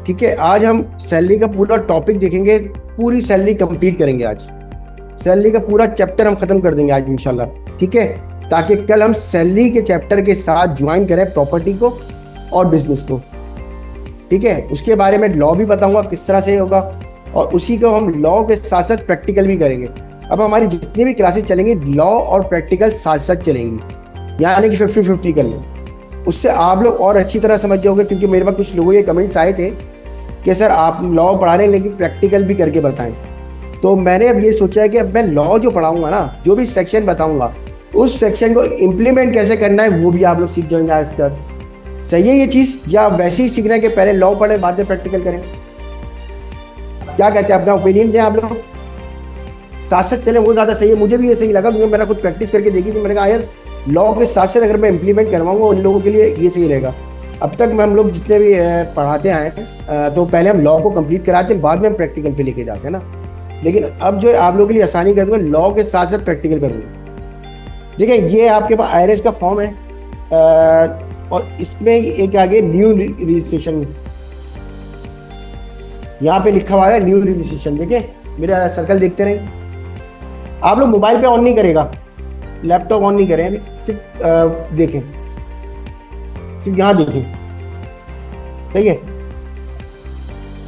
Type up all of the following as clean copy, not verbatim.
ठीक है, आज हम सैलरी का पूरा टॉपिक देखेंगे, पूरी सैलरी कंप्लीट करेंगे आज। सैलरी का पूरा चैप्टर हम खत्म कर देंगे आज इंशाल्लाह, ठीक है, ताकि कल हम सैलरी के चैप्टर के साथ ज्वाइन करें प्रॉपर्टी को और बिजनेस को, ठीक है। उसके बारे में लॉ भी बताऊंगा किस तरह से होगा, और उसी को हम लॉ के साथ साथ प्रैक्टिकल भी करेंगे। अब हमारी जितनी भी क्लासेस चलेंगी लॉ और प्रैक्टिकल साथ साथ चलेंगी, यानी कि 50-50 कर लें। उससे आप लोग और अच्छी तरह समझ जाओगे, क्योंकि मेरे पास कुछ लोगों के कमेंट्स आए थे कि सर आप लॉ पढ़ा रहे हैं लेकिन प्रैक्टिकल भी करके बताएं। तो मैंने अब ये सोचा है कि अब मैं लॉ जो पढ़ाऊंगा ना, जो भी सेक्शन बताऊंगा, उस सेक्शन को इम्प्लीमेंट कैसे करना है वो भी आप लोग सीख जाएंगे आज तक। सही है ये चीज़, या वैसे ही सीखना है कि पहले लॉ पढ़ें बाद में प्रैक्टिकल करें? क्या कहते हैं, अपना ओपिनियन दें आप लोग, साथ साथ चलें वो ज़्यादा सही है। मुझे भी ये सही लगा, क्योंकि मैंने खुद प्रैक्टिस करके देखी कि मैंने कहा यार लॉ के साथ साथ अगर मैं इम्प्लीमेंट करवाऊंगा उन लोगों के लिए ये सही रहेगा। अब तक हम लोग जितने भी पढ़ाते आए तो पहले हम लॉ को कंप्लीट कराते हैं, बाद में हम प्रैक्टिकल पे लेके जाते हैं ना। लेकिन अब जो आप लोगों के लिए आसानी कर दूंगा, लॉ के साथ साथ प्रैक्टिकल करूँगा। देखिए ये आपके पास आईआरएस का फॉर्म है, और इसमें एक आगे न्यू रजिस्ट्रेशन, यहाँ पे लिखा हुआ है न्यू रजिस्ट्रेशन। देखिए मेरा सर्कल देखते रहे, आप लोग मोबाइल पे ऑन नहीं करेगा, लैपटॉप ऑन नहीं करें अभी, सिर्फ देखें, सिर्फ यहाँ देखें, ठीक है।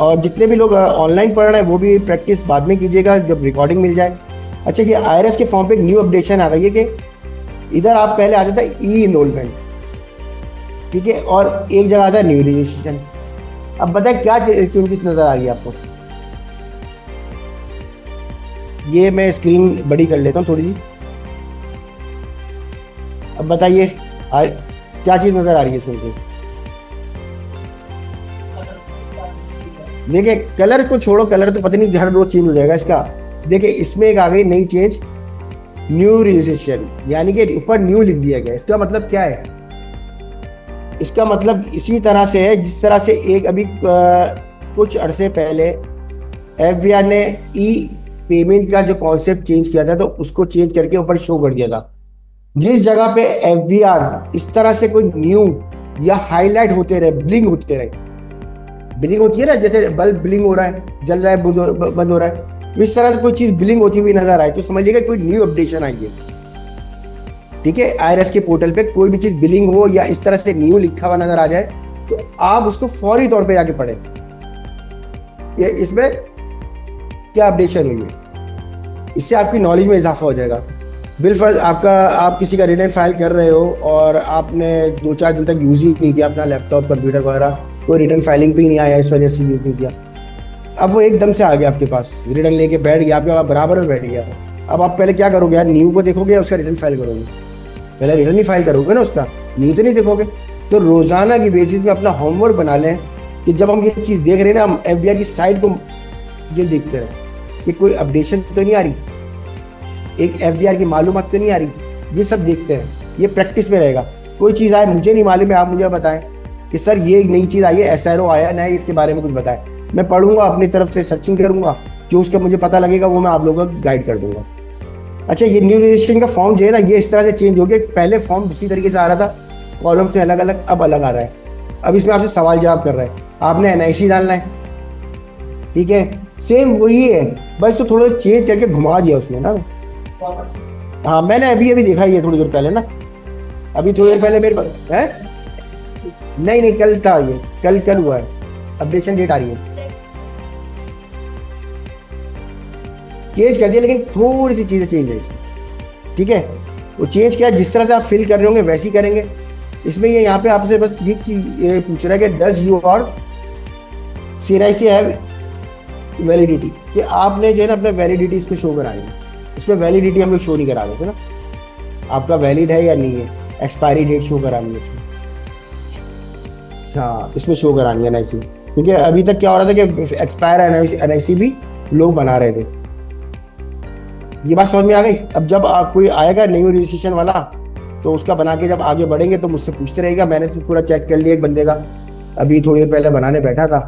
और जितने भी लोग ऑनलाइन पढ़ रहे हैं वो भी प्रैक्टिस बाद में कीजिएगा जब रिकॉर्डिंग मिल जाए। अच्छा, ये आईआरएस के फॉर्म पे एक न्यू अपडेशन आ गई है कि इधर आप पहले आ जाता है ई इनरोलमेंट, ठीक है, और एक जगह आता है न्यू रजिस्ट्रेशन। अब बताए क्या चेंजेस नजर आ रही है आपको? ये मैं स्क्रीन बड़ी कर लेता हूँ थोड़ी सी। अब बताइए क्या चीज नजर आ रही है इसमें से? देखिए कलर को छोड़ो, कलर तो पता नहीं हर रोज चेंज हो जाएगा इसका। देखिए इसमें एक आ गई नई चेंज, न्यू रजिस्ट्रेशन, यानी कि ऊपर न्यू लिख दिया गया। इसका मतलब क्या है? इसका मतलब इसी तरह से है जिस तरह से एक अभी कुछ अरसे पहले एफबीआर ने ई पेमेंट का जो कॉन्सेप्ट चेंज किया था, तो उसको चेंज करके ऊपर शो कर दिया था। जिस जगह पे एफबीआर इस तरह से कोई न्यू या हाईलाइट होते रहे, ब्लिंग होते रहे, ब्लिंग होती है ना, जैसे बल्ब ब्लिंग हो रहा है, जल रहा है, बंद हो रहा है, इस तरह से कोई चीज ब्लिंग होती हुई नजर आए तो समझिएगा कोई न्यू अपडेशन आई है, ठीक है। आईआरएस के पोर्टल पे कोई भी चीज बिलिंग हो या इस तरह से न्यू लिखा हुआ नजर आ जाए तो आप उसको फौरी तौर पे जाके पढ़ें, ये इसमें क्या अपडेशन हुई है। इससे आपकी नॉलेज में इजाफा हो जाएगा। बिलफर्ज आप किसी का रिटर्न फाइल कर रहे हो और आपने 2-4 दिन तक यूज ही नहीं किया अपना लैपटॉप कंप्यूटर वगैरह, कोई रिटर्न फाइलिंग भी नहीं आया, इस वजह से यूज नहीं किया। अब वो एकदम से आ गया आपके पास, रिटर्न लेके बैठ गया आपके बराबर में बैठ गया। अब आप पहले क्या करोगे यार, न्यू को देखोगे या उसका रिटर्न फाइल करोगे? पहले रिटर्न ही फाइल करोगे ना उसका, न्यू तो नहीं देखोगे। तो रोजाना की बेसिस में अपना होमवर्क बना लें कि जब हम ये चीज़ देख रहे हैं ना, हम एफबीआर की साइट को ये देखते रहे कि कोई अपडेशन तो नहीं आ रही, एक एफबीआर की मालूमात तो नहीं आ रही, ये सब देखते हैं। ये प्रैक्टिस में रहेगा। कोई चीज़ आए मुझे नहीं मालूम है, आप मुझे बताएं कि सर ये नई चीज़ आई है, एसआरओ आया ना, इसके बारे में कुछ बताएं। मैं पढ़ूंगा, अपनी तरफ से सर्चिंग करूंगा, जो उसका मुझे पता लगेगा वो मैं आप लोगों को गाइड कर दूंगा। अच्छा, ये न्यू रजिस्ट्रेशन का फॉर्म जो है ना, ये इस तरह से चेंज हो गया। पहले फॉर्म दूसरी तरीके से आ रहा था, कॉलम से अलग अलग, अब अलग आ रहा है। अब इसमें आपसे सवाल जवाब कर रहा है, आपने एनआईसी डालना है, ठीक है, सेम वही है, बस तो थोड़ा चेंज करके घुमा दिया उसने ना। हाँ मैंने अभी देखा ही है थोड़ी देर पहले ना, अभी थोड़ी देर पहले मेरे पास है। नहीं कल था ये, कल हुआ है, अपडेशन डेट आ रही है, चेंज कर दिया, लेकिन थोड़ी सी चीजें चेंज है इसमें, ठीक है। वो चेंज किया, जिस तरह से आप फिल कर रहे होंगे वैसे ही करेंगे। इसमें ये यहाँ पे आपसे बस ये चीज पूछ रहा है कि डज यू और सीएनआईसी हैव वैलिडिटी, कि आपने जो है ना अपना वैलिडिटी इसमें शो करानी है। इसमें वैलिडिटी हम लोग शो नहीं करा देते ना, आपका वैलिड है या नहीं है, एक्सपायरी डेट शो करानी है इसमें। हाँ इसमें शो करानी है एनआईसी, क्योंकि अभी तक क्या हो रहा था कि एक्सपायर एनआईसी भी लोग बना रहे थे। ये बात समझ में आ गई? अब जब कोई आएगा न्यू रजिस्ट्रेशन वाला तो उसका बना के जब आगे बढ़ेंगे तो मुझसे पूछते रहेगा। मैंने तो पूरा चेक कर लिया एक बंदे का, अभी थोड़ी देर पहले बनाने बैठा था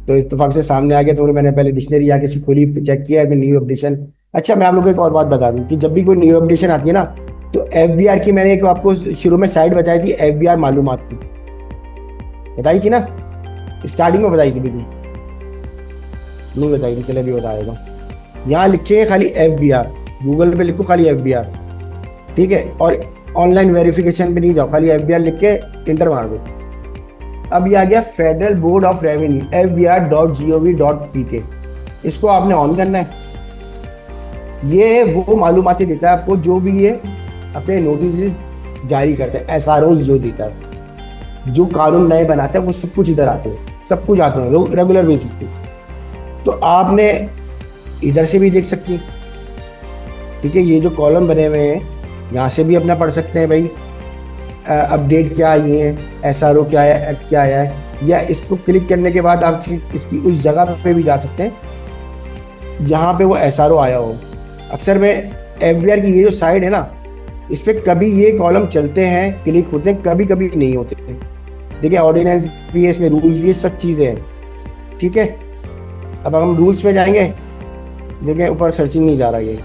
तो इत्तेफाक से सामने आ गया, तो मैंने पहले डिक्शनरी आके खोली, चेक किया न्यू अपडेशन। अच्छा मैं आप लोगों को एक और बात बता दूं कि जब भी कोई न्यू अपडेशन आती है ना, तो एफबीआर की मैंने एक आपको शुरू में साइट बताई थी, एफबीआर मालूमात की बताई थी ना, स्टार्टिंग में बताई थी बिल्कुल। नहीं बताएगी, चले भी बताएगा। यहाँ लिखिए खाली FBR, गूगल पे लिखो खाली FBR, ठीक है, और ऑनलाइन वेरिफिकेशन पे नहीं जाओ, खाली FBR लिख के इंटर मार दो। अब ये आ गया federal board of revenue, fbr.gov.pk, इसको आपने ऑन करना है। ये वो मालूमातें देता है आपको जो भी ये अपने नोटिस जारी करते हैं, SROs जो देता है, जो कानून नए बनाते हैं, वो सब कुछ इधर आते हैं, सब कुछ आते हैं रेगुलर बेसिस पे। तो आपने इधर से भी देख सकती हैं, ठीक है, ये जो कॉलम बने हुए हैं यहाँ से भी अपना पढ़ सकते हैं भाई, अपडेट क्या आई है, SRO क्या है, एक्ट क्या आया है, या इसको क्लिक करने के बाद आप इसकी उस जगह पे भी जा सकते हैं जहाँ पे वो SRO आया हो। अक्सर में FBR की ये जो साइड है ना, इस पर कभी ये कॉलम चलते हैं, क्लिक होते हैं, कभी कभी नहीं होते। देखिए ऑर्डिनेंस भी है इसमें, रूल्स भी है, सब चीज़ें हैं, ठीक है। अब हम रूल्स में जाएंगे, देखिए ऊपर सर्चिंग नहीं जा रहा है।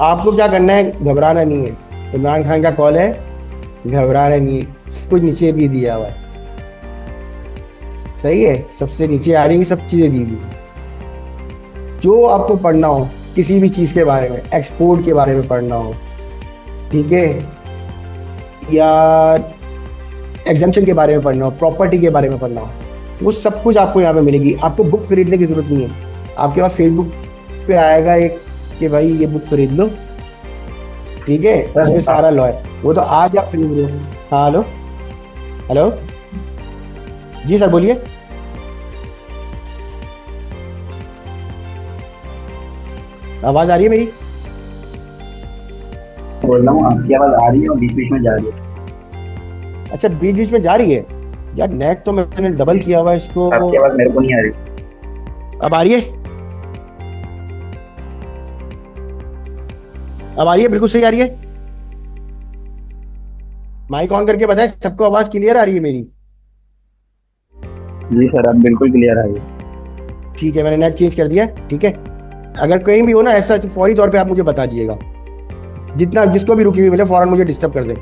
आपको क्या करना है, घबराना नहीं है, इमरान खान का कॉल है, घबराना नहीं है, सब कुछ नीचे भी दिया हुआ है, सही है, सबसे नीचे आ रही है, सब चीज़ें दी हुई। जो आपको पढ़ना हो किसी भी चीज़ के बारे में, एक्सपोर्ट के बारे में पढ़ना हो, ठीक है, या एग्जाम्पशन के बारे में पढ़ना हो, प्रॉपर्टी के बारे में पढ़ना हो, वो सब कुछ आपको यहाँ पे मिलेगी। आपको बुक खरीदने की जरूरत नहीं है, आपके पास फेसबुक पे आएगा एक कि भाई ये बुक खरीद लो, ठीक है, उसमें सारा लॉ है, वो तो आज आप खरीद रहे हो। हाँ हेलो, हेलो जी सर बोलिए। आवाज आ रही है मेरी? बोल रहा हूँ आपकी आवाज आ रही है और बीच बीच में जा रही है। अच्छा बीच बीच में जा रही है यार, नेट तो मैंने डबल किया हुआ है इसको। आपकी आवाज मेरे को नहीं आ रही। अब आ रही है? अब आ रही है, बिल्कुल सही आ रही है। माइक ऑन करके बताएं, सबको आवाज क्लियर आ रही है मेरी? जी सर, आप बिल्कुल क्लियर आ रही है। ठीक है, मैंने नेट चेंज कर दिया, ठीक है। अगर कहीं भी हो ना ऐसा तो फौरी तौर पे आप मुझे बता दीजिएगा, जितना जिसको भी रुकी हुई मिले फौरन मुझे डिस्टर्ब कर दे।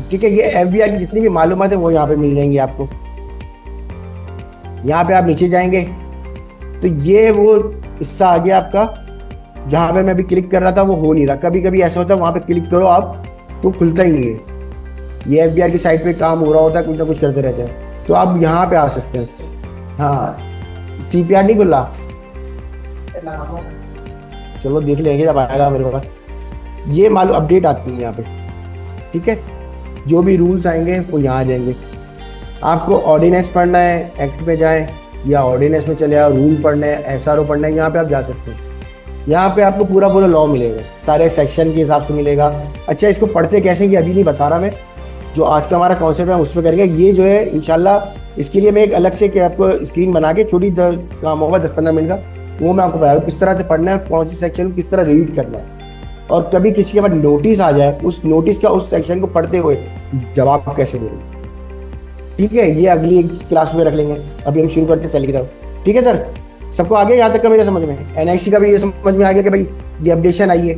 ठीक है, ये FBR की जितनी भी मालूमात है वो यहाँ पे मिल जाएंगी आपको। यहाँ पे आप नीचे जाएंगे तो ये वो हिस्सा आ गया आपका, जहाँ पे मैं अभी क्लिक कर रहा था वो हो नहीं रहा। कभी कभी ऐसा होता है वहाँ पे क्लिक करो आप तो खुलता ही नहीं है। ये FBR की साइट पे काम हो रहा होता है, कुछ ना कुछ करते रहते हैं, तो आप यहाँ पे आ सकते हैं। हाँ CPR नहीं खुल रहा, चलो देख लेंगे जब आएगा मेरे पास। ये मालूम अपडेट आती है यहाँ पे, ठीक है, जो भी रूल्स आएंगे वो यहाँ आ जाएंगे। आपको ऑर्डिनेंस पढ़ना है, एक्ट में जाए, या ऑर्डिनेंस में चले आओ, रूल पढ़ना है, SRO पढ़ना है, यहाँ पे आप जा सकते हैं। यहाँ पे आपको पूरा पूरा लॉ मिलेगा, सारे सेक्शन के हिसाब से मिलेगा। अच्छा इसको पढ़ते कैसे ये अभी नहीं बता रहा मैं, जो आज का हमारा कॉन्सेप्ट है उसमें करेंगे। ये जो है इंशाल्लाह इसके लिए मैं एक अलग से आपको स्क्रीन बना के छोटी काम होगा 10-15 मिनट का, वो मैं आपको बताऊँ किस तरह से पढ़ना है, कौन सी सेक्शन किस तरह रीड करना है। और कभी किसी के पास नोटिस आ जाए, उस नोटिस का उस सेक्शन को पढ़ते हुए जवाब कैसे देंगे, ठीक है, ये अगली क्लास में रख लेंगे। अभी हम शुरू करते हैं सैलरी की तरफ, ठीक है सर। सबको आ गया यहाँ तक का मेरे समझ में? NIC का भी ये समझ में आ गया कि भाई ये अपडेशन आई है,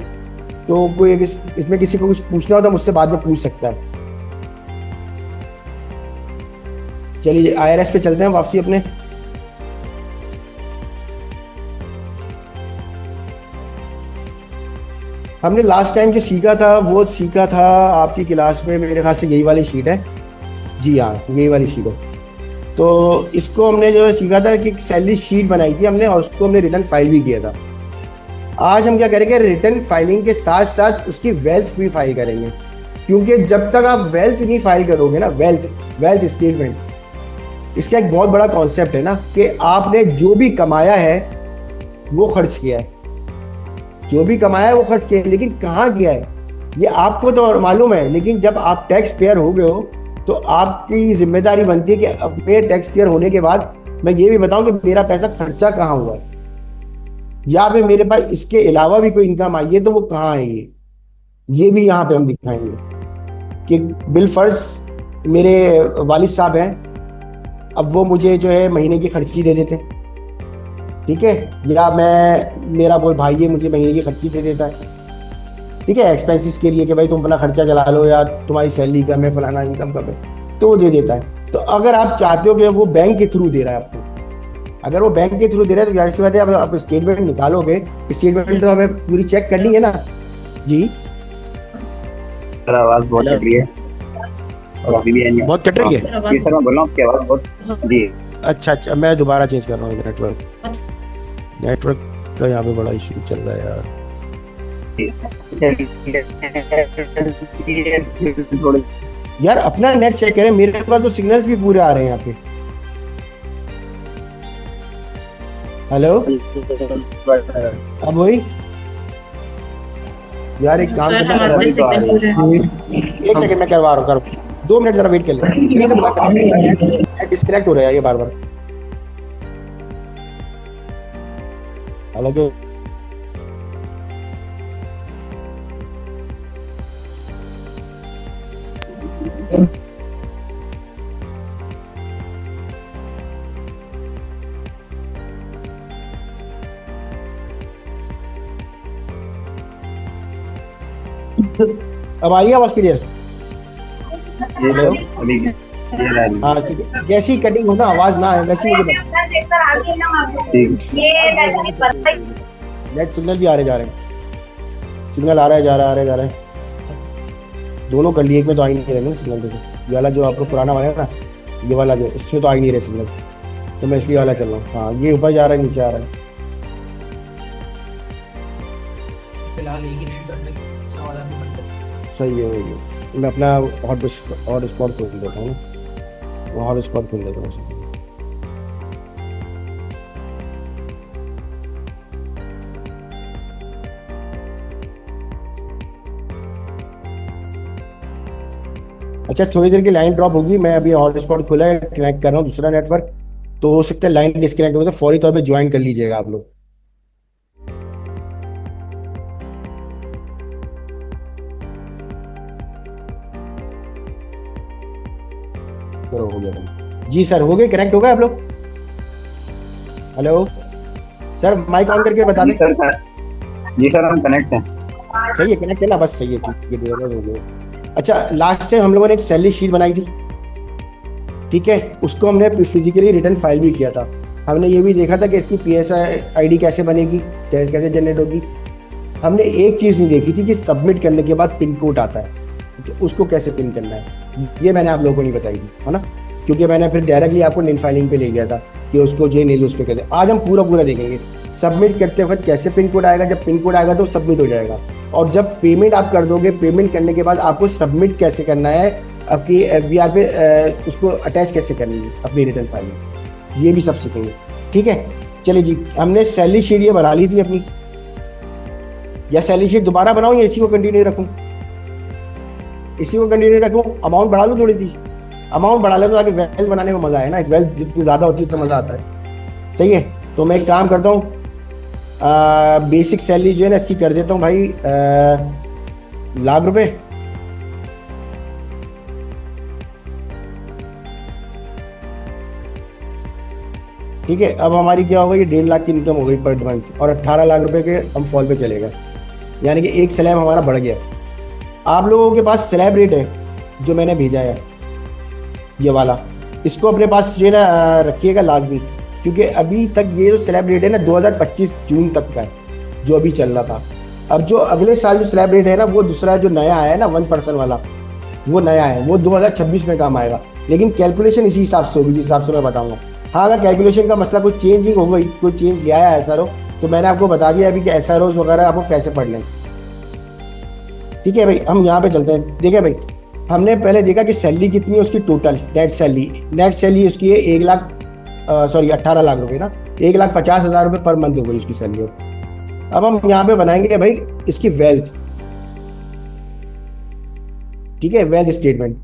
तो कोई इसमें किसी को कुछ पूछना हो तो मुझसे बाद में पूछ सकता है। चलिए IRS पे चलते हैं वापसी अपने। हमने लास्ट टाइम जो सीखा था वो सीखा था आपकी क्लास में, मेरे ख्याल से यही वाली शीट है, जी हाँ यही वाली शीट है। तो इसको हमने जो है सीखा था कि सैलरी शीट बनाई थी हमने, और उसको हमने रिटर्न फाइल भी किया था। आज हम क्या करेंगे, रिटर्न फाइलिंग के साथ साथ उसकी वेल्थ भी फाइल करेंगे, क्योंकि जब तक आप वेल्थ नहीं फाइल करोगे ना, वेल्थ स्टेटमेंट, इसका एक बहुत बड़ा कॉन्सेप्ट है ना कि आपने जो भी कमाया है वो खर्च किया है, जो भी कमाया है वो खर्च किया है, लेकिन कहाँ किया है ये आपको तो मालूम है। लेकिन जब आप टैक्स पेयर हो गए हो तो आपकी जिम्मेदारी बनती है कि अपने टैक्स पेयर होने के बाद मैं ये भी बताऊं कि मेरा पैसा खर्चा कहाँ हुआ है, या फिर मेरे पास इसके अलावा भी कोई इनकम आई है तो वो कहाँ है, ये भी यहाँ पे हम दिखाएंगे। कि बिल फर्ज मेरे वालिद साहब हैं, अब वो मुझे जो है महीने की खर्ची दे देते हैं, ठीक है, या मेरा कोई भाई है मुझे महीने की खर्ची दे देता है, ठीक है, एक्सपेंसेस के लिए कि भाई तुम अपना खर्चा चला लो, या तुम्हारी सैलरी कम है, फलाना इनकम कम है, तो वो दे देता है। तो अगर आप चाहते हो कि वो बैंक के थ्रू दे रहा है आपको, अगर वो बैंक के थ्रू दे रहा है तो जाहिर सी बात है अब आप स्टेटमेंट निकालोगे, स्टेटमेंट तो हमें पूरी चेक करनी है ना। जी सर आवाज बहुत हेलो, कट रही है और अभी भी है नहीं। बहुत कट रही है। जी सर मैं बोल रहा हूँ आपकी आवाज बहुत जी। अच्छा अच्छा, मैं दोबारा चेंज कर रहा हूँ नेटवर्क, नेटवर्क का यहाँ पे बड़ा इशू चल रहा है यार। थोड़े यार अपना नेट चेक करें, मेरे पास तो सिग्नल्स भी पूरे आ रहे हैं यहाँ पे। हेलो, अब वही यार एक काम सर करना, हमारे पास सिग्नल पूरे हैं। एक सेकंड मैं करवा रहा हूँ, 2 मिनट जरा वेट कर ले, प्लीज नेट डिस्कनेक्ट हो रहा है ये बार बार। हालांकि अब आ रही है आवाज क्लियर? हेलो, अभी clear आ रही है। हाँ ठीक है, जैसी कटिंग हो ना आवाज ना आए वैसी मुझे बता। ठीक नेट सिग्नल भी आ रहे जा रहे हैं, सिग्नल आ रहा है जा रहा है, आ रहा है जा रहा है, दोनों कर लिए, एक में तो आ ही नहीं रहे ना सिग्नल। देखो ये वाला जो आपको पुराना वाला है ना, ये वाला जो इसमें तो आ ही नहीं रहे सिग्नल, तो मैं इसलिए वाला चल रहा हूँ। हाँ ये ऊपर जा रहा है नीचे आ रहा है। फिलहाल एक ही नेट चलने की सवाल अभी बंद है। सही है वही है। मैं अपना हॉट स्पॉट खोल देता हूँ, वो हॉट स्पॉट खोल देता हूँ। अच्छा थोड़ी देर की लाइन ड्रॉप होगी, मैं अभी हॉटस्पॉट खुला है, कनेक्ट कर रहा हूँ दूसरा नेटवर्क, तो हो सकता है लाइन डिस्कनेक्ट हो तो फौरी तौर पे ज्वाइन कर लीजिएगा आप लोग। चलो हो गया जी सर, हो गए कनेक्ट हो गए आप लोग? हेलो सर, माइक ऑन करके बता दें। जी सर हम कनेक्ट हैं। सही है, कनेक्ट है ना, बस सही है, ठीक है हो गया। अच्छा लास्ट टाइम हम लोगों ने एक सैलरी शीट बनाई थी, ठीक है, उसको हमने फिजिकली रिटर्न फाइल भी किया था। हमने ये भी देखा था कि इसकी PSI ID कैसे बनेगी, कैसे जनरेट होगी। हमने एक चीज़ नहीं देखी थी कि सबमिट करने के बाद पिन कोड आता है, तो उसको कैसे पिन करना है, ये मैंने आप लोगों को नहीं बताई थी, है ना, क्योंकि मैंने फिर डायरेक्टली आपको नील फाइलिंग पे ले गया था कि उसको जो नील उस पर कहते हैं। आज हम पूरा देखेंगे सबमिट करते वक्त कैसे पिन कोड आएगा, जब पिन कोड आएगा तो सबमिट हो जाएगा, और जब पेमेंट आप कर दोगे, पेमेंट करने के बाद आपको सबमिट कैसे करना है, आपकी FBR पे उसको अटैच कैसे करनी है अपनी रिटर्न फाइल में, ये भी सब सीखेंगे, ठीक है। चलिए जी, हमने सैलरी शीट ये बना ली थी अपनी, या सैलरी शीट दोबारा बनाऊं या इसी को कंटिन्यू रखूं? इसी को कंटिन्यू रखूं, अमाउंट बढ़ा लूं थोड़ी सी, अमाउंट बढ़ा ले तो ताकि वेल्थ बनाने में मजा है ना, वेल्थ जितनी ज्यादा होती है उतना मजा आता है, सही है। तो मैं एक काम करता हूँ, बेसिक सैलरी जो है ना इसकी कर देता हूँ भाई ₹1,00,000। ठीक है, अब हमारी क्या होगा, ये 1.5 लाख की इनकम हो गई पर मंथ, और 18 लाख रुपए के हम फॉल पे चलेगा, यानी कि एक स्लैब हमारा बढ़ गया। आप लोगों के पास स्लैब रेट है जो मैंने भेजा है ये वाला, इसको अपने पास जो है ना रखिएगा लाजमी, क्योंकि अभी तक ये जो स्लैब रेट है ना 2025 जून तक का है जो अभी चल रहा था। अब जो अगले साल जो स्लैब रेट है ना वो दूसरा जो नया आया है ना 1% वाला, वो नया है, वो 2026 में काम आएगा, लेकिन कैलकुलेशन इसी हिसाब से होगी जिस हिसाब से मैं बताऊंगा। हाँ अगर कैलकुलेशन का मसला कोई चेंजिंग हो गई, कोई चेंज लिया है SRO, तो मैंने आपको बता दिया अभी कि SROs वगैरह आपको कैसे पढ़ लें। ठीक है भाई, हम यहाँ पे चलते हैं। देखिए भाई, हमने पहले देखा कि सैलरी कितनी है उसकी, टोटल नेट सैलरी उसकी है 18 लाख रुपए ना, 1,50,000 रुपये पर मंथ हो गई उसकी सैलरी। अब हम यहाँ पे बनाएंगे भाई इसकी वेल्थ, ठीक है, वेल्थ स्टेटमेंट।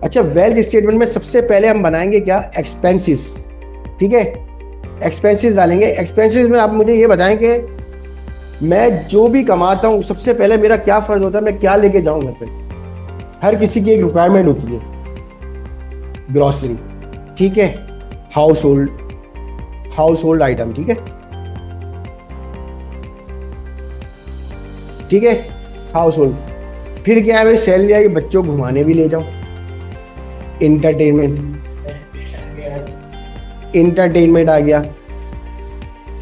अच्छा, वेल्थ स्टेटमेंट में सबसे पहले हम बनाएंगे क्या, एक्सपेंसेस, ठीक है, एक्सपेंसेस डालेंगे। एक्सपेंसेस में आप मुझे ये बताएं कि मैं जो भी कमाता हूं सबसे पहले मेरा क्या फर्ज होता है, मैं क्या लेके जाऊं घर पे। हर किसी की एक रिक्वायरमेंट होती है, ग्रोसरी, ठीक है, हाउस होल्ड आइटम, ठीक है, ठीक है, हाउस होल्ड। फिर क्या है भाई, सैलरी आई, बच्चों को घुमाने भी ले जाओ, इंटरटेनमेंट, इंटरटेनमेंट आ गया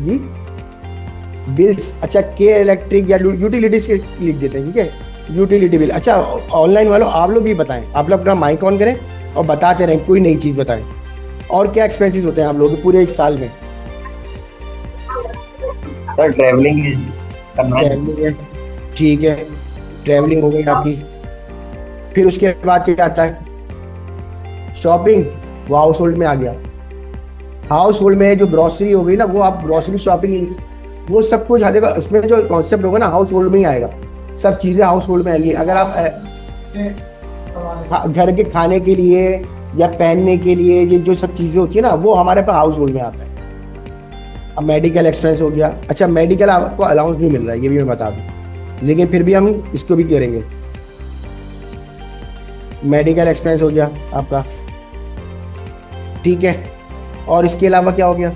जी। बिल्स, अच्छा के इलेक्ट्रिक या यूटिलिटीज के लिख देते हैं, ठीक है, यूटिलिटी बिल। अच्छा ऑनलाइन वालों आप लोग भी बताएं, आप लोग अपना माइक ऑन करें और बताते रहें, कोई नई चीज़ बताएं। और क्या एक्सपेंसेस होते हैं आप लोगों के पूरे एक साल में? सर ट्रैवलिंग करना है। ट्रैवलिंग है, ठीक है, ट्रैवलिंग हो गई आपकी। फिर उसके बाद क्या आता है? शॉपिंग, वो हाउस होल्ड में आ गया। हाउस होल्ड में जो ग्रोसरी हो गई ना, वो आप ग्रोसरी शॉपिंग, वो सब कुछ आ जाएगा। इसमें जो कॉन्सेप्ट होगा ना, हाउस होल्ड में ही आएगा, सब चीज़ें हाउस होल्ड में आएंगी। अगर आप घर के खाने के लिए या पहनने के लिए ये जो सब चीज़ें होती है ना, वो हमारे पास हाउस होल्ड में आता है। अब मेडिकल एक्सपेंस हो गया। अच्छा मेडिकल आपको अलाउंस भी मिल रहा है, ये भी मैं बता दूं, लेकिन फिर भी हम इसको भी करेंगे। मेडिकल एक्सपेंस हो गया आपका, ठीक है। और इसके अलावा क्या हो गया?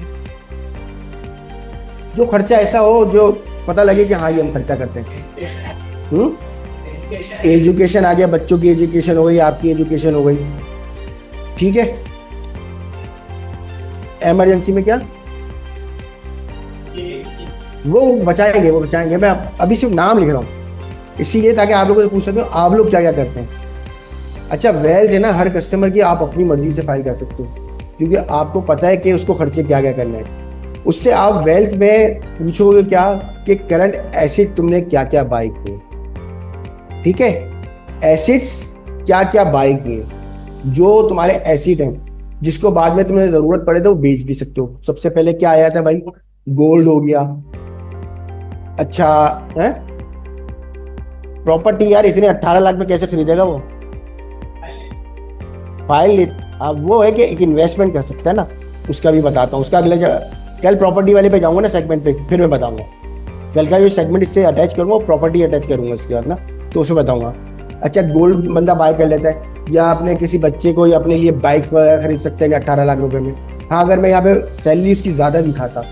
जो खर्चा ऐसा हो जो पता लगे कि हाँ ये हम खर्चा करते हैं। एजुकेशन आ गया, बच्चों की एजुकेशन हो गई, आपकी एजुकेशन हो गई, ठीक है। इमरजेंसी में क्या, वो बचाएंगे। मैं अभी सिर्फ नाम लिख रहा हूँ इसीलिए ताकि आप लोगों से पूछ सकते हो आप लोग क्या क्या करते हैं। अच्छा वेल्थ है ना, हर कस्टमर की आप अपनी मर्जी से फाइल कर सकते हो, क्योंकि आपको पता है कि उसको खर्चे क्या क्या करना है। उससे आप वेल्थ में पूछोगे क्या कि करंट एसिड तुमने क्या क्या बाई किए, ठीक है, एसिड्स क्या क्या बाई किए, जो तुम्हारे एसिड हैं जिसको बाद में तुम्हें जरूरत पड़े तो वो बेच भी सकते हो। सबसे पहले क्या आया था भाई? गोल्ड हो गया। अच्छा है प्रॉपर्टी, यार इतने 18 लाख में कैसे खरीदेगा वो? फाइल अब वो है कि एक इन्वेस्टमेंट कर सकता है ना, उसका भी बताता हूँ। उसका अगले कल प्रॉपर्टी वाले पे जाऊंगा ना सेगमेंट पे, फिर मैं बताऊंगा। कल का जो सेगमेंट इससे अटैच करूंगा प्रॉपर्टी अटैच करूंगा इसके बाद ना, तो उसमें बताऊंगा। अच्छा गोल्ड बंदा बाय कर लेता है, या अपने किसी बच्चे को या अपने लिए बाइक वगैरह खरीद सकते हैं 18 लाख रुपए में। हाँ अगर मैं यहाँ पे सैलरी उसकी ज़्यादा दिखाता,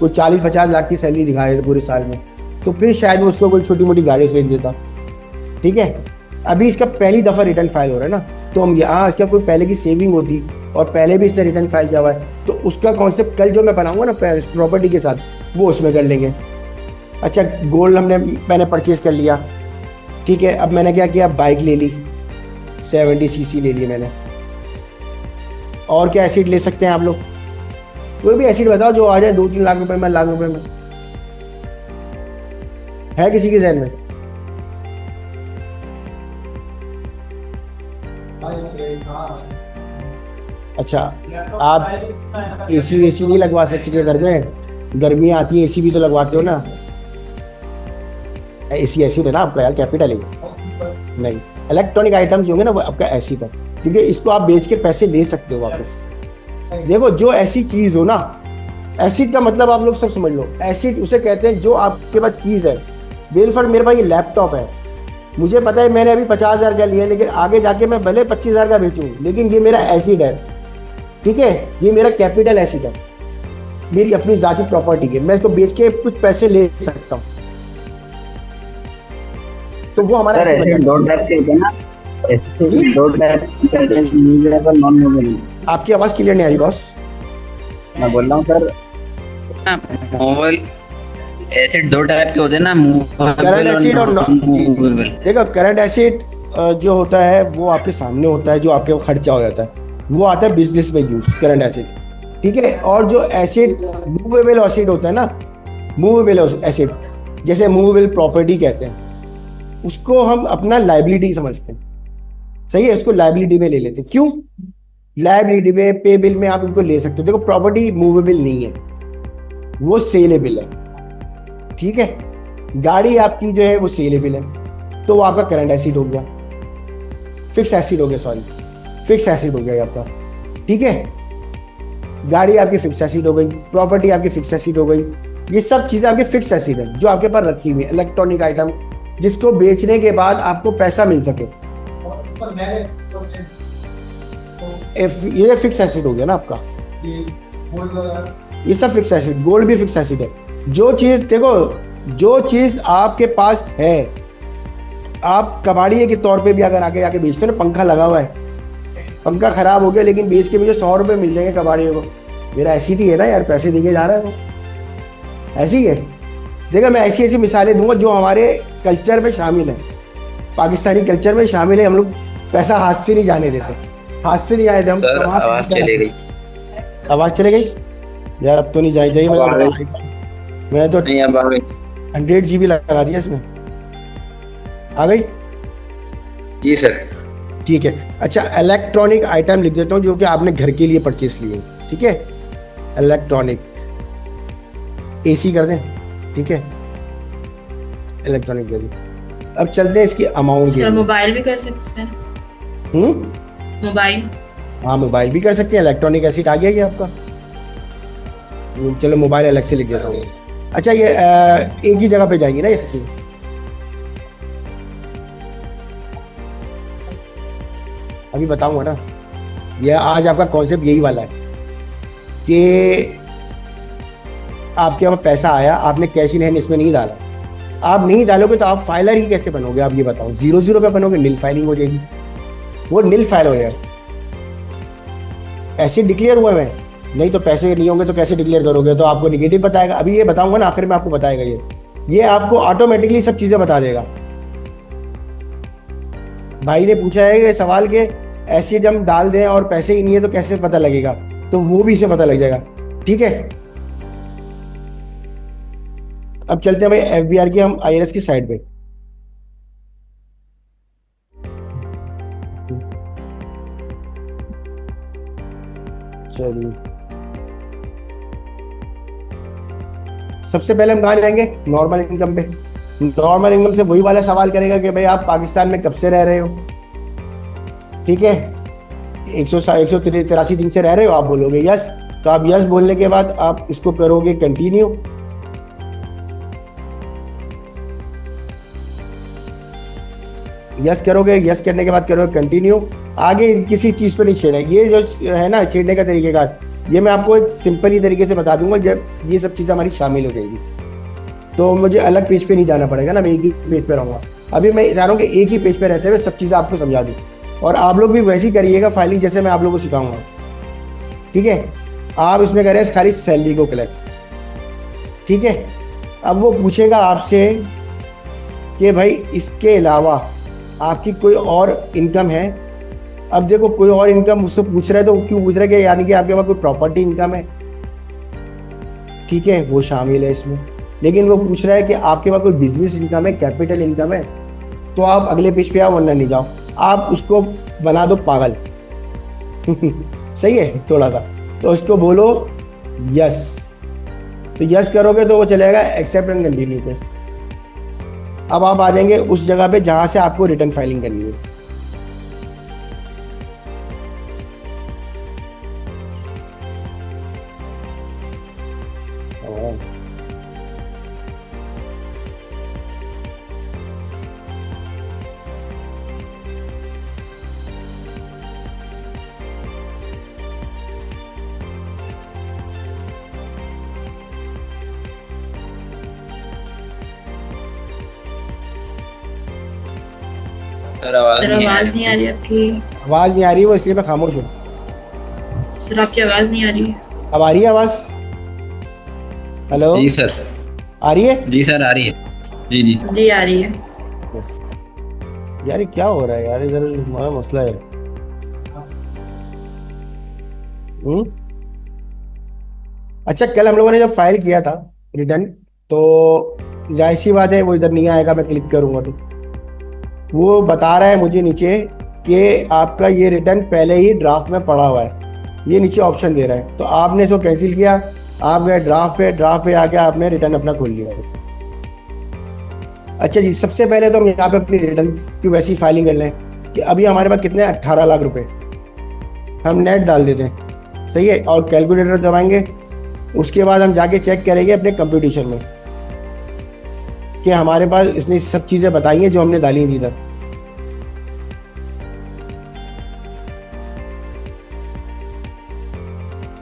कोई 40-50 लाख की सैलरी दिखा रहे पूरे साल में, तो फिर शायद वो उसको कोई छोटी मोटी गाड़ी खरीद देता, ठीक है। अभी इसका पहली दफ़ा रिटर्न फाइल हो रहा है ना, तो हम यहाँ इसका कोई पहले की सेविंग होती और पहले भी इसने रिटर्न फाइल किया हुआ है, तो उसका कॉन्सेप्ट कल जो मैं बनाऊंगा ना प्रॉपर्टी के साथ, वो उसमें कर लेंगे। अच्छा गोल्ड मैंने परचेज कर लिया, ठीक है। अब मैंने क्या किया, बाइक ले ली, 70 सीसी ले ली मैंने। और क्या एसिड ले सकते हैं आप लोग? कोई भी एसिड बताओ जो आ जाए 2-3 लाख रुपए में, लाख रुपए में, है किसी के जहन में? अच्छा आप एसी नहीं लगवा सकते घर में? गर्मियाँ आती है, एसी भी तो लगवाते हो ना। एसी एसिड है ना आपका यार, कैपिटल है नहीं। इलेक्ट्रॉनिक आइटम्स होंगे ना वो आपका एसिड है, क्योंकि इसको आप बेच के पैसे ले सकते हो वापस। देखो जो ऐसी चीज हो ना, एसिड का मतलब आप लोग सब समझ लो, एसिड उसे कहते हैं जो आपके पास चीज है। बेलफर मेरे पास ये लैपटॉप है, मुझे पता है मैंने अभी 50,000 का लिया, लेकिन आगे जाके मैं भले 25,000 का बेचूं, लेकिन ये मेरा एसिड है, ठीक है। ये मेरा कैपिटल एसिड है, मेरी अपनी जाती प्रॉपर्टी है, मैं इसको बेच के कुछ पैसे ले सकता हूँ, तो वो हमारा दो टाइप के होते हैं ना, दो टाइप मूवेबल नॉन मूवेबल। आपकी आवाज क्लियर नहीं आ रही बॉस। मैं बोल रहा हूँ सर, मूवेबल एसिड दो टाइप के होते हैं ना, करंट एसिड और मूवेबल। देखो करंट एसिड जो होता है वो आपके सामने होता है, जो आपके खर्चा हो जाता है, वो आता है बिजनेस में यूज, करंट एसिड, ठीक है। और जो एसिड मूवेबल एसिड होता है ना, मूवेबल एसिड जैसे मूवेबल प्रॉपर्टी कहते हैं, उसको हम अपना लाइबिलिटी समझते हैं, सही है। उसको लाइबिलिटी में ले लेते हैं। क्यों? लाइबिलिटी में, पे बिल में आप इनको ले सकते हो। देखो प्रॉपर्टी मूवेबल नहीं है, वो सेलेबल है, ठीक है। गाड़ी आपकी जो है वो सेलेबल है, तो वो आपका करंट एसिड हो गया, फिक्स एसिड हो गया, सॉरी फिक्स एसिड हो गया आपका, ठीक है। गाड़ी आपकी फिक्स एसिड हो गई, प्रॉपर्टी आपकी फिक्स एसिड हो गई, ये सब चीजें आपकी फिक्स एसिड है जो आपके पास रखी हुई है। इलेक्ट्रॉनिक आइटम जिसको बेचने के बाद आपको पैसा मिल सके, ये फिक्स एसिड हो गया ना आपका। ये सब फिक्स एसिड, गोल्ड भी फिक्स एसिड है। जो चीज देखो जो चीज आपके पास है, आप कबाड़िए के तौर पे भी अगर आगे जाके बेचते हो ना, पंखा लगा हुआ है, पंखा खराब हो गया लेकिन बेच के मुझे 100 रुपये मिल जाएंगे कबाड़िए को, मेरा ऐसी ही है ना यार, पैसे देके जा रहा है वो, ऐसी है। देखा, मैं ऐसी ऐसी मिसालें दूंगा जो हमारे कल्चर में शामिल है, पाकिस्तानी कल्चर में शामिल है। हम लोग पैसा हाथ से नहीं जाने देते, हाथ से नहीं आए थे हम। सर कमा के आवाज चली गई। आवाज चले गई यार, अब तो नहीं जानी चाहिए। अब आ गई। मैं तो नहीं अब आ गई। 100 GB लगा दिया इसमें, आ गई। जी सर। ठीक है, अच्छा इलेक्ट्रॉनिक आइटम लिख देता हूँ जो कि आपने घर के लिए परचेस लिए, ठीक है। इलेक्ट्रॉनिक, एसी कर दें, ठीक है, इलेक्ट्रॉनिक कर दें। अब चलते हैं इसकी अमाउंट सर के लिए। मोबाइल भी कर सकते हैं। मोबाइल, हाँ मोबाइल भी कर सकते हैं। इलेक्ट्रॉनिक एसिड आ गया क्या आपका? चलो मोबाइल अलग से लिख देता हूँ। अच्छा ये एक ही जगह पे जाएंगी ना ये सब चीज़? अभी बताऊंगा ना, ये आज आपका कॉन्सेप्ट यही वाला है कि आपके वहाँ पैसा आया, आपने कैश इन हैंड इसमें नहीं डाला। आप नहीं डालोगे तो आप फाइलर ही कैसे बनोगे? आप ये बताओ, 0 पे बनोगे, नील फाइलिंग हो जाएगी, वो नील फाइल हो जाएगा। ऐसे डिक्लेयर हुआ है, नहीं तो पैसे नहीं होंगे तो कैसे डिक्लेयर करोगे? तो आपको निगेटिव बताएगा। अभी ये बताऊंगा ना, आखिर में आपको बताएगा ये आपको ऑटोमेटिकली सब चीजें बता देगा। भाई ने पूछा है कि सवाल के ऐसे जब डाल दें और पैसे ही नहीं है तो कैसे पता लगेगा, तो वो भी इसे पता लग जाएगा, ठीक है। अब चलते हैं भाई FBR की, हम IRS की साइड पे। चलिए सबसे पहले हम कहाँ जाएंगे? नॉर्मल इनकम पे। नॉर्मल इनकम से वही वाला सवाल करेगा कि भाई आप पाकिस्तान में कब से रह रहे हो, ठीक है। 183 दिन से रह रहे हो, आप बोलोगे यस, तो आप यस बोलने के बाद आप इसको करोगे कंटिन्यू। यस करोगे, यस करने के बाद करोगे कंटिन्यू। आगे किसी चीज पे नहीं छेड़े, ये जो है ना छेड़ने का तरीकेकार, ये मैं आपको एक सिंपल ही तरीके से बता दूंगा। जब ये सब चीज़ हमारी शामिल हो जाएगी तो मुझे अलग पेज पे नहीं जाना पड़ेगा ना, मैं एक ही पेज पे रहूँगा। अभी मैं चाह रहा हूँ कि एक ही पेज पे रहते हुए सब चीज़ें आपको समझा दूँ, और आप लोग भी वैसे ही करिएगा फाइलिंग जैसे मैं आप लोगों को सिखाऊंगा, ठीक है। आप इसमें करें खाली सैलरी को कलेक्ट, ठीक है। अब वो पूछेगा आपसे कि भाई इसके अलावा आपकी कोई और इनकम है। अब देखो कोई और इनकम मुझसे पूछ रहा है तो क्यों पूछ रहा है कि यानी कि आपके पास कोई प्रॉपर्टी इनकम है, ठीक है, वो शामिल है इसमें। लेकिन वो पूछ रहा है कि आपके पास कोई बिजनेस इनकम है, कैपिटल इनकम है, तो आप अगले पेज पे आओ वरना नहीं जाओ। आप उसको बना दो पागल सही है थोड़ा सा, तो उसको बोलो यस। तो यस करोगे तो वो चलेगा एक्सेप्ट एंड कंटिन्यू पे। अब आप आ जाएंगे उस जगह पे जहां से आपको रिटर्न फाइलिंग करनी है। सर आवाज सर नहीं आ आवाज रही। नहीं आ रही आपकी। आवाज नहीं आ रही, वो इसलिए मैं खामोश हूँ। सर आपकी आवाज नहीं आ रही। अब आ रही है आवाज? हेलो, जी सर। आ रही है? जी सर आ रही है। जी जी। जी आ रही है। यार ये क्या हो रहा है यार, इधर बड़ा मसला है। अच्छा कल हम लोगों ने जब फाइल किया था रिटर्न, तो जाहिर सी बात है वो इधर नहीं आएगा, मैं क्लिक करूंगा तो वो बता रहा है मुझे नीचे कि आपका ये रिटर्न पहले ही ड्राफ्ट में पड़ा हुआ है। ये नीचे ऑप्शन दे रहा है, तो आपने इसको कैंसिल किया, आप गए ड्राफ्ट पे आके आपने रिटर्न अपना खोल लिया। अच्छा जी, सबसे पहले तो हम यहाँ पे अपनी रिटर्न की वैसी फाइलिंग कर लें कि अभी हमारे पास कितने 18 लाख रुपए हम नेट डाल देते हैं, सही है, और कैलकुलेटर दबाएंगे। उसके बाद हम जाके चेक करेंगे अपने कंप्यूटेशन में कि हमारे पास इसने सब चीज़ें बताई हैं जो हमने डाली थी इधर।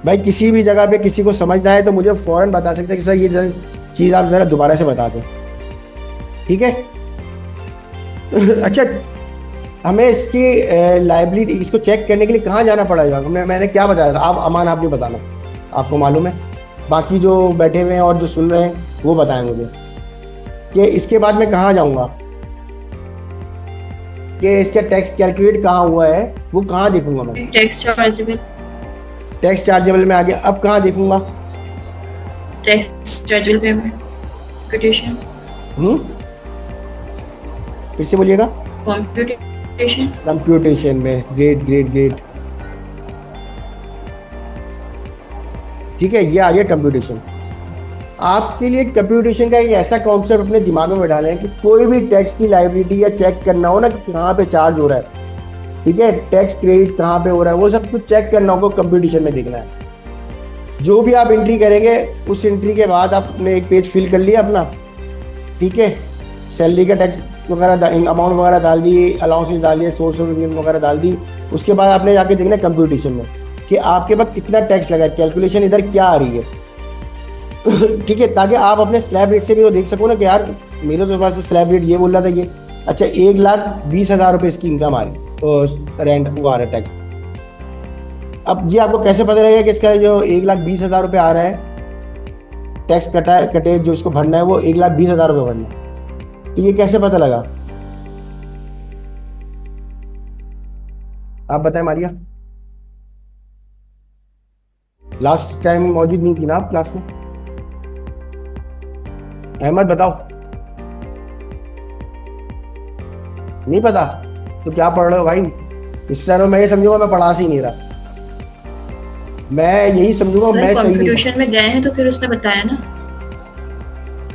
भाई किसी भी जगह पे किसी को समझना है तो मुझे फौरन बता सकते हैं कि सर चीज़ आप ज़रा दोबारा से बता दें, ठीक है। अच्छा, हमें इसकी लाइबिलिटी इसको चेक करने के लिए कहाँ जाना पड़ेगा? मैंने क्या बताया था? आप अमान, आप भी बताना, आपको मालूम है। बाकी जो बैठे हुए हैं और जो सुन रहे हैं वो बताएं मुझे कि इसके बाद मैं कहाँ जाऊँगा, कि इसका टैक्स कैलकुलेट कहाँ हुआ है वो कहाँ देखूंगा मैं? टैक्स चार्जेबल, टैक्स चार्जेबल में आ गया, अब कहाँ देखूंगा? टैक्स चार्जेबल पेमेंट कंप्यूटेशन, फिर से बोलिएगा। कंप्यूटेशन, कंप्यूटेशन में, ग्रेट ग्रेट ग्रेट, ठीक है, ये आ गया कंप्यूटेशन। आपके लिए कंप्यूटेशन का एक ऐसा कॉन्सेप्ट अपने दिमागों में डालें कि कोई भी टैक्स की लायबिलिटी या चेक करना हो ना कि कहाँ पे चार्ज हो रहा है, ठीक है, टैक्स क्रेडिट कहाँ पे हो रहा है, वो सब कुछ चेक करना होगा, कंप्यूटेशन में देखना है। जो भी आप एंट्री करेंगे उस एंट्री के बाद आपने एक पेज फिल कर लिया अपना, ठीक है, सैलरी का टैक्स वगैरह अमाउंट वगैरह डाल दिए, अलाउंसेस डाल दिए, सोर्स ऑफ इनकम वगैरह डाल दी। उसके बाद आपने जाके देखना है कंप्यूटेशन में कि आपके पास कितना टैक्स लगा है, कैलकुलेशन इधर क्या आ रही है, ठीक है, ताकि आप अपने स्लैब रेट से भी वो देख सको ना कि यार मेरे तो पास स्लैब रेट ये बोल रहा था ये, अच्छा 1,20,000 रुपये इसकी इनकम आ रही तो रेंट वो आ रहा है टैक्स। अब ये आपको कैसे पता लगेगा कि इसका जो 1,20,000 रुपये आ रहा है टैक्स कटे जो इसको भरना है वो 1,20,000 रुपये भरना है, तो ये कैसे पता लगा? आप बताएं मारिया, लास्ट टाइम मौजूद नहीं थी ना आप क्लास में? अहमद बताओ, नहीं पता तो क्या पढ़ रहे हो भाई? इस तरह मैं ये समझूंगा मैं पढ़ा से ही नहीं रहा, मैं यही समझूंगा मैं सही नहीं। कंप्यूटेशन में गए हैं तो फिर उसने बताया ना।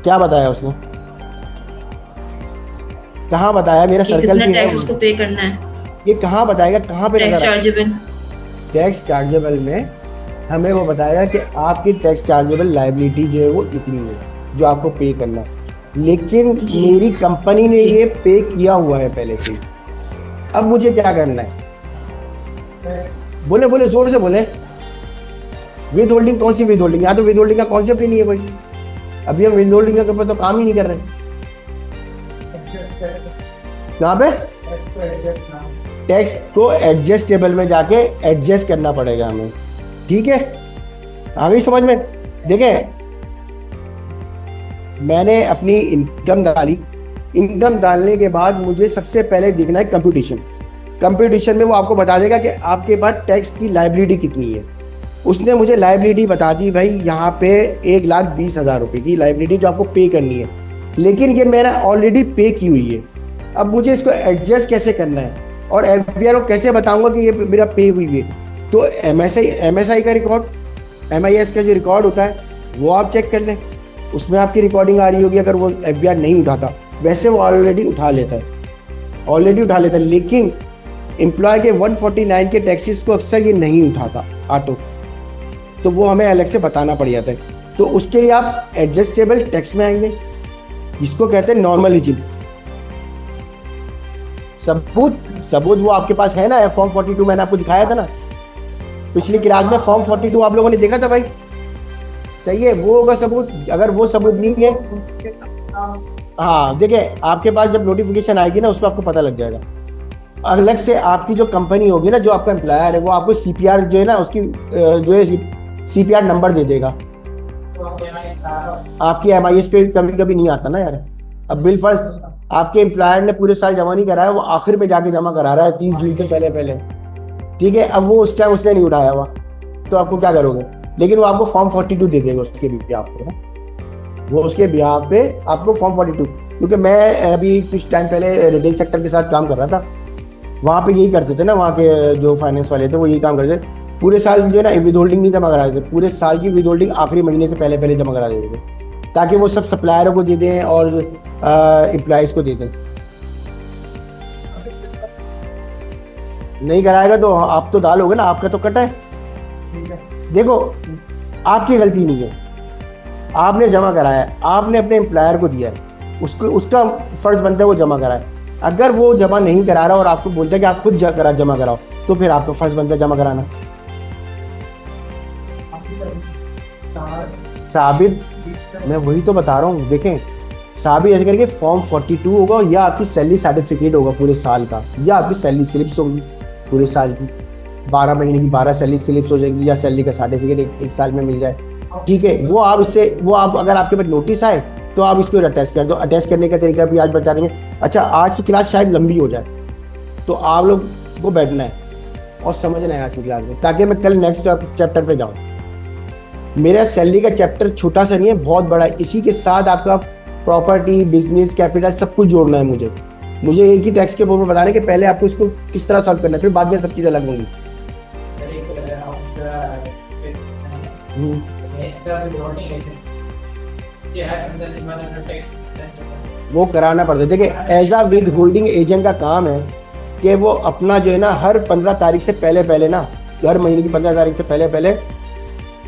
क्या बताया उसने? कहाँ बताया? मेरा सर्कल कितना भी है, टैक्स उसको पे करना है। ये कहाँ बताएगा? कहाँ पे टैक्स चार्जेबल, टैक्स चार्जेबल में हमें वो बताएगा कि आपकी टैक्स चार्जेबल लायबिलिटी जो है वो इतनी है जो आपको पे करना है, लेकिन मेरी कंपनी ने ये पे किया हुआ है पहले से। अब मुझे क्या करना है? बोले बोले जोर से बोले। विद होल्डिंग, कौन सी विद होल्डिंग? यहाँ तो विद होल्डिंग का कॉन्सेप्ट ही नहीं है कोई, अभी हम विद होल्डिंग का तो काम ही नहीं कर रहे। कहाँ पे? टैक्स को एडजस्टेबल में जाके एडजस्ट करना पड़ेगा हमें, ठीक है, आ गई समझ में? देखें, मैंने अपनी इनकम डाली, इनकम डालने के बाद मुझे सबसे पहले देखना है कंप्यूटेशन। कंप्यूटेशन में वो आपको बता देगा कि आपके पास टैक्स की लायबिलिटी कितनी है। उसने मुझे लायबिलिटी बता दी भाई यहाँ पे 1,20,000 रुपये की लायबिलिटी जो आपको पे करनी है, लेकिन ये मैंने ऑलरेडी पे की हुई है। अब मुझे इसको एडजस्ट कैसे करना है और एफबीआर को कैसे बताऊंगा कि ये मेरा पे हुई है? तो एमएसआई का रिकॉर्ड, एमआईएस का जो रिकॉर्ड होता है वो आप चेक कर लें, उसमें आपकी रिकॉर्डिंग आ रही होगी। अगर वो एफबीआर नहीं उठाता, वैसे वो ऑलरेडी उठा लेता है, लेकिन एम्प्लॉय के 149 के टैक्सेस को अक्सर ये नहीं उठाता ऑटो, तो वो हमें अलग से बताना पड़ जाता है। तो उसके लिए आप एडजस्टेबल टैक्स में आएंगे, जिसको कहते हैं नॉर्मलिज्म। सबूत वो आपके पास है ना, फॉर्म 42 मैंने आपको दिखाया था ना पिछली क्लास में। फॉर्म 42 आप लोगों ने देखा था भाई, सही है, वो होगा सबूत। अगर वो सबूत नहीं है, हाँ देखिए, आपके पास जब नोटिफिकेशन आएगी ना उसमें आपको पता लग जाएगा। अलग से आपकी जो कंपनी होगी ना, जो आपका एम्प्लॉयर है, वो आपको सीपीआर जो है ना उसकी जो है सीपीआर नंबर दे देगा। आपकी एमआईएस पे कभी नहीं आता ना यार। अब बिल फर्स्ट आपके एम्प्लॉयर ने पूरे साल जमा नहीं कराया, वो आखिर में जाके जमा करा रहा है 30 जून से पहले, ठीक है। अब वो उस टाइम उसने नहीं उठाया हुआ, तो आपको क्या करोगे? लेकिन वो आपको फॉर्म 42 दे देगा उसके बिहाफ पे, वो उसके बिहाफ पे आपको फॉर्म 42। क्योंकि मैं अभी कुछ टाइम पहले रिटेल सेक्टर के साथ काम कर रहा था, वहाँ पे यही करते थे ना, वहाँ के जो फाइनेंस वाले थे वो यही काम करते थे। पूरे साल जो है ना विद होल्डिंग नहीं जमा कराते थे, पूरे साल की विद होल्डिंग आखिरी महीने से पहले जमा करा देते थे, ताकि वो सब सप्लायरों को दे दें और एम्प्लॉइज को दे दें। नहीं कराएगा तो आप तो डालोगे ना, आपका तो कटा है। देखो, आपकी गलती नहीं है, आपने जमा कराया है, आपने अपने एम्प्लॉयर को दिया है, उसका फर्ज बनता है वो जमा कराए। अगर वो जमा नहीं करा रहा और आपको बोलता है कि आप खुद जमा कराओ, तो फिर आपका फर्ज बनता है जमा कराना। साबित मैं वही तो बता रहा हूँ, देखें साबित ऐसे करके फॉर्म 42 होगा, या आपकी सैलरी सर्टिफिकेट होगा पूरे साल का, या आपकी सैलरी स्लिप्स होगी पूरे साल की, 12 महीने की 12 सैलरी स्लिप्स हो जाएगी, या सैलरी का सर्टिफिकेट एक साल में मिल जाए। ठीक है, वो आप अगर आपके पास नोटिस आए तो आप इसको अटैच कर दो। अटैच करने का तरीका भी आज बता देंगे। अच्छा, आज की क्लास शायद लंबी हो जाए, तो आप लोग को बैठना है और समझना है आज की क्लास में, ताकि मैं कल नेक्स्ट चैप्टर पे जाऊँ। मेरा सैलरी का चैप्टर छोटा सा नहीं है, बहुत बड़ा है। इसी के साथ आपका प्रॉपर्टी, बिजनेस, कैपिटल सब कुछ जोड़ना है। मुझे एक ही टैक्स के ऊपर बताना है कि पहले आपको इसको किस तरह सॉल्व करना है, फिर बाद में सब चीज़ अलग होंगी। वो कराना पड़ता है। देखिए, as a withholding agent का काम है कि वो अपना जो है ना हर 15 तारीख से पहले ना, हर महीने की 15 तारीख से पहले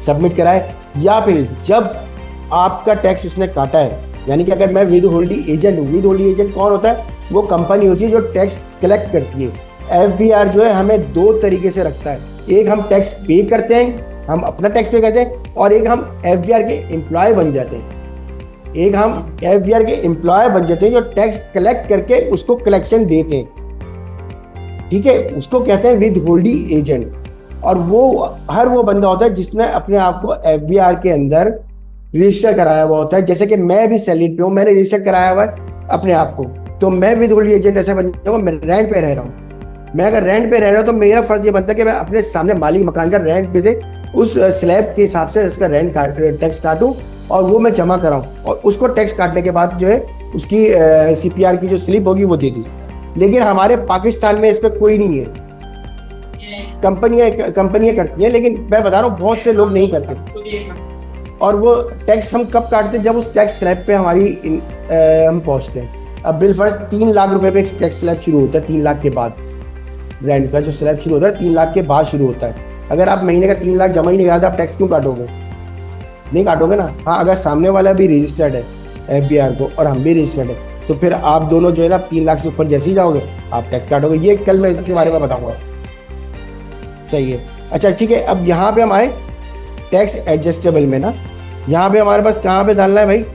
सबमिट कराए, या फिर जब आपका टैक्स उसने काटा है, यानी कि अगर मैं विद होल्डिंग एजेंट हूँ, विद होल्डिंग एजेंट कौन होता है? वो कंपनी होती है जो टैक्स कलेक्ट करती है। FBR जो है हमें दो तरीके से रखता है, एक हम टैक्स पे करते हैं, हम अपना टैक्स पे करते हैं, और एक हम FBR के एम्प्लॉय बन जाते हैं। एक हम FBR के एम्प्लॉय बन जाते हैं जो टैक्स कलेक्ट करके उसको कलेक्शन देते हैं। ठीक है, उसको कहते हैं विद होल्डिंग एजेंट। और वो बंदा होता है जिसने अपने आप को FBR के अंदर रजिस्टर कराया हुआ होता है। जैसे कि मैं भी सैलरी पे हूँ, मैंने रजिस्टर कराया हुआ है अपने आप को, तो मैं विद होल्डिंग एजेंट ऐसे बन जाऊंगा। मैं रेंट पे रह रहा हूँ। मैं अगर रेंट पे रह रहा हूँ तो मेरा फर्ज ये बनता है कि मैं अपने सामने मालिक मकान का रेंट पे से उस स्लैब के हिसाब से उसका रेंट टैक्स काटूं और वो मैं जमा कराऊं, और उसको टैक्स काटने के बाद जो है उसकी CPR की जो स्लिप होगी वो दे दूं। लेकिन हमारे पाकिस्तान में इस पर कोई नहीं है। कंपनियां करती हैं, लेकिन मैं बता रहा हूँ बहुत से लोग नहीं करते। और वो टैक्स हम कब काटते हैं? जब उस टैक्स स्लैब पे हम पहुंचते हैं। अब बिल फर्ज 3 लाख रुपए पे एक टैक्स स्लैब शुरू होता है। 3 लाख के बाद रेंट का जो स्लैब शुरू होता है 3 लाख के बाद शुरू होता है। अगर आप महीने का 3 लाख जमा ही नहीं करा तो आप टैक्स क्यों काटोगे? नहीं काटोगे ना। हाँ, अगर सामने वाला भी रजिस्टर्ड है FBR को और हम भी रजिस्टर्ड है, तो फिर आप दोनों जो है ना 3 लाख से ऊपर जैसे ही जाओगे आप टैक्स काटोगे। ये कल मैं इसके बारे में बताऊंगा। सही है। अच्छा ठीक है, अब यहाँ पे हम आए टैक्स एडजस्टेबल में ना। यहाँ पे हमारे पास कहाँ पे डालना है भाई?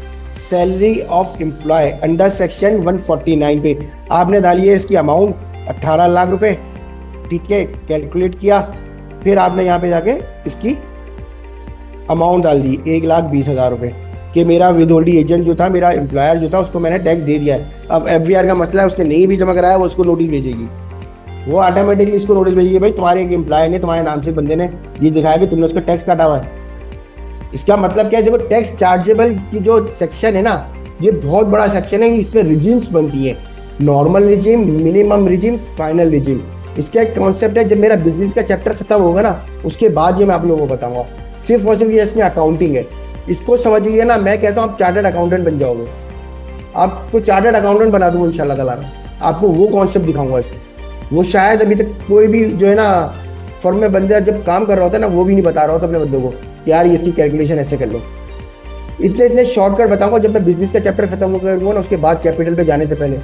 Salary of employ under section 149 पे आपने डाली है इसकी अमाउंट 18 लाख रुपए। ठीक है, कैलकुलेट किया, फिर आपने यहाँ पे जाके इसकी अमाउंट डाल दी 1,20,000 रुपए कि मेरा विद होल्डिंग एजेंट जो था, मेरा एम्प्लॉयर जो था, उसको मैंने टैक्स दे दिया है। अब FBR का मसला है, उसने नहीं भी जमा कराया, वो उसको नोटिस भेजेगी। वो ऑटोमेटिकली इसको नोटिस भेजेगी, भाई तुम्हारे एक एम्प्लॉय ने, तुम्हारे नाम से बंदे ने ये दिखाया कि तुमने उसका टैक्स काटा हुआ है। इसका मतलब क्या है? देखो, टैक्स चार्जेबल की जो सेक्शन है ना, ये बहुत बड़ा सेक्शन है। इसमें रिजीम्स बनती है, normal regime, minimum regime, final regime. इसका एक कॉन्सेप्ट है, जब मेरा बिजनेस का चैप्टर खत्म होगा ना, उसके बाद ये मैं आप लोगों को बताऊंगा। सिर्फ और सिर्फ ये इसमें अकाउंटिंग है, इसको समझिए ना। मैं कहता हूँ आप चार्टर्ड अकाउंटेंट बन जाओगे। आपको चार्टर्ड अकाउंटेंट बना दूंगा इंशाल्लाह ताला। आपको वो कॉन्सेप्ट दिखाऊंगा इसमें। वो शायद अभी तक कोई भी जो है ना फर्म में बंदा जब काम कर रहा होता है ना, वो भी नहीं बता रहा होता अपने बंदों को यार इसकी कैलकुलेशन ऐसे कर लो। इतने शॉर्टकट बताऊंगा जब मैं बिजनेस का चैप्टर खत्म करूंगा ना, उसके बाद कैपिटल पे जाने से पहले,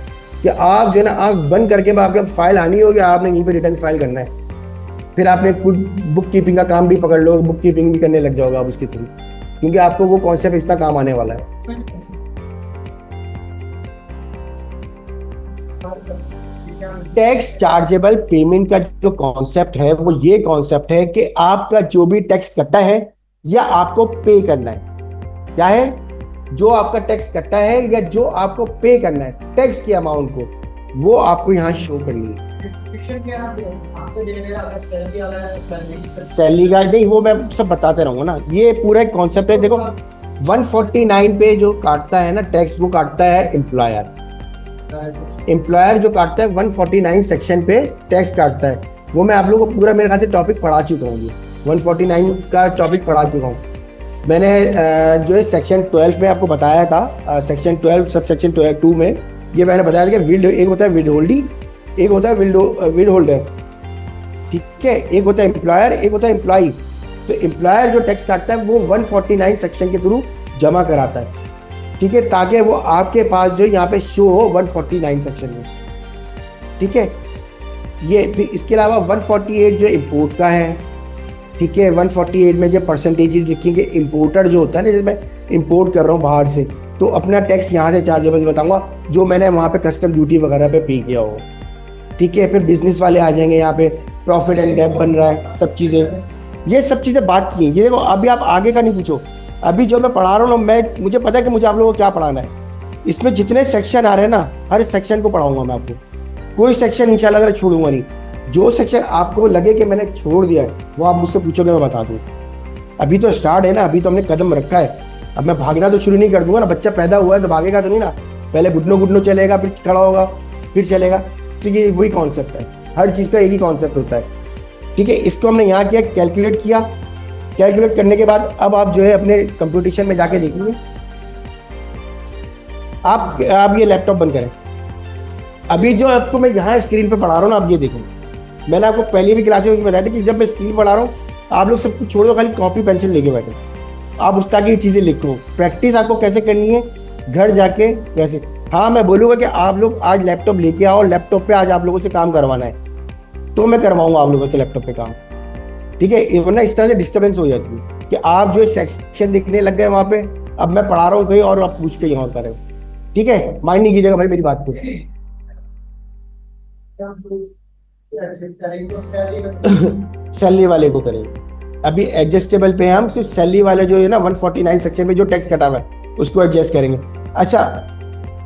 कि आप जो है ना आंख बंद करके आपके फाइल आनी होगी, आपने यहीं पे रिटर्न फाइल करना है। फिर आपने कुछ बुक कीपिंग का काम भी पकड़ लो, बुक कीपिंग भी करने लग जाओगे आप उसके थ्रू, क्योंकि आपको वो कॉन्सेप्ट इतना काम आने वाला है। टैक्स चार्जेबल पेमेंट का जो कॉन्सेप्ट है वो ये कॉन्सेप्ट है कि आपका जो भी टैक्स कटा है या आपको पे करना है, क्या है? जो आपका टैक्स कटा है या जो आपको पे करना है टैक्स की अमाउंट को, वो आपको यहाँ शो करनी है। सैलरी का नहीं, वो मैं सब बताते रहूंगा ना। ये पूरा एक कॉन्सेप्ट है। देखो 149 पे जो काटता है ना टैक्स, वो काटता है एम्प्लॉयर जो काटता है 149 सेक्शन पे टैक्स काटता है। वो मैं आप लोगों को पूरा मेरे ख्याल से टॉपिक पढ़ा चुका हूँ। 149 का टॉपिक पढ़ा चुका हूँ मैंने। जो है सेक्शन 12 में आपको बताया था, सेक्शन 12 सब सेक्शन 2 में ये मैंने बताया था कि एक होता है विद होल्डिंग, एक होता है विद होल्डर। ठीक है, एक होता है एम्प्लॉयर, एक होता है एम्प्लॉई। तो एम्प्लॉयर जो टैक्स काटता है वो 149 सेक्शन के थ्रू जमा कराता है। ठीक है, ताकि वो आपके पास जो यहाँ पे शो हो 149 सेक्शन में। ठीक है, ये फिर इसके अलावा 148 जो इम्पोर्ट का है। ठीक है। 148 में जो परसेंटेजेस लिखेंगे, इम्पोर्टर जो होता है ना, जैसे मैं इम्पोर्ट कर रहा हूँ बाहर से, तो अपना टैक्स यहाँ से चार्जेबल बताऊंगा जो मैंने वहाँ पे कस्टम ड्यूटी वगैरह पे पे किया हो। ठीक है। फिर बिजनेस वाले आ जाएंगे, यहाँ पे प्रॉफिट एंड डेब्ट बन रहा है, सब चीज़ें, ये सब चीज़ें बात की। ये देखो अभी आप आगे का नहीं पूछो, अभी जो मैं पढ़ा रहा हूँ ना, मुझे पता है कि मुझे आप लोगों को क्या पढ़ाना है। इसमें जितने सेक्शन आ रहे हैं ना, हर सेक्शन को पढ़ाऊंगा मैं आपको, कोई सेक्शन इंशाल्लाह ताला छोड़ूंगा नहीं। जो सेक्शन आपको लगे कि मैंने छोड़ दिया है वो आप मुझसे पूछोगे, मैं बता दूँ। अभी तो स्टार्ट है ना, अभी तो हमने कदम रखा है। अब मैं भागना तो शुरू नहीं कर दूंगा ना, बच्चा पैदा हुआ है तो भागेगा तो नहीं ना, पहले घुटनों घुटनों चलेगा, फिर खड़ा होगा, फिर चलेगा। तो ये वही कॉन्सेप्ट है, हर चीज़ का एक ही कॉन्सेप्ट होता है। ठीक है। इसको हमने यहाँ किया, कैलकुलेट किया। कैलकुलेट करने के बाद अब आप जो है अपने कंप्यूटेशन में जाके देखेंगे। आप ये लैपटॉप बंद करें। अभी जो आपको मैं यहाँ स्क्रीन पे पढ़ा रहा हूँ ना, आप ये देखो, मैंने आपको पहले भी क्लास में बताया था कि जब मैं स्क्रीन पढ़ा रहा हूँ आप लोग सब कुछ छोड़ दो, खाली कॉपी पेंसिल लेके बैठो, आप उस ताकि ये चीज़ें लिखो। प्रैक्टिस आपको कैसे करनी है घर जाके वैसे। हाँ, मैं बोलूँगा कि आप लोग आज लैपटॉप लेके आओ, लैपटॉप पे आज आप लोगों से काम करवाना है तो मैं करवाऊंगा आप लोगों से लैपटॉप पे काम। ठीक है। वरना इस तरह से डिस्टर्बेंस हो जाती है कि आप जो सेक्शन दिखने लग गए वहाँ पे, अब मैं पढ़ा रहा हूँ कहीं और आप पूछ के यहाँ कर रहे हो। ठीक है। माइंड नहीं कीजिएगा भाई मेरी बात को। सैलरी वाले को करेंगे। अभी एडजस्टेबल पे हम सिर्फ सैलरी वाले जो है ना 149 सेक्शन में जो टैक्स कटा हुआ है उसको एडजस्ट करेंगे। अच्छा,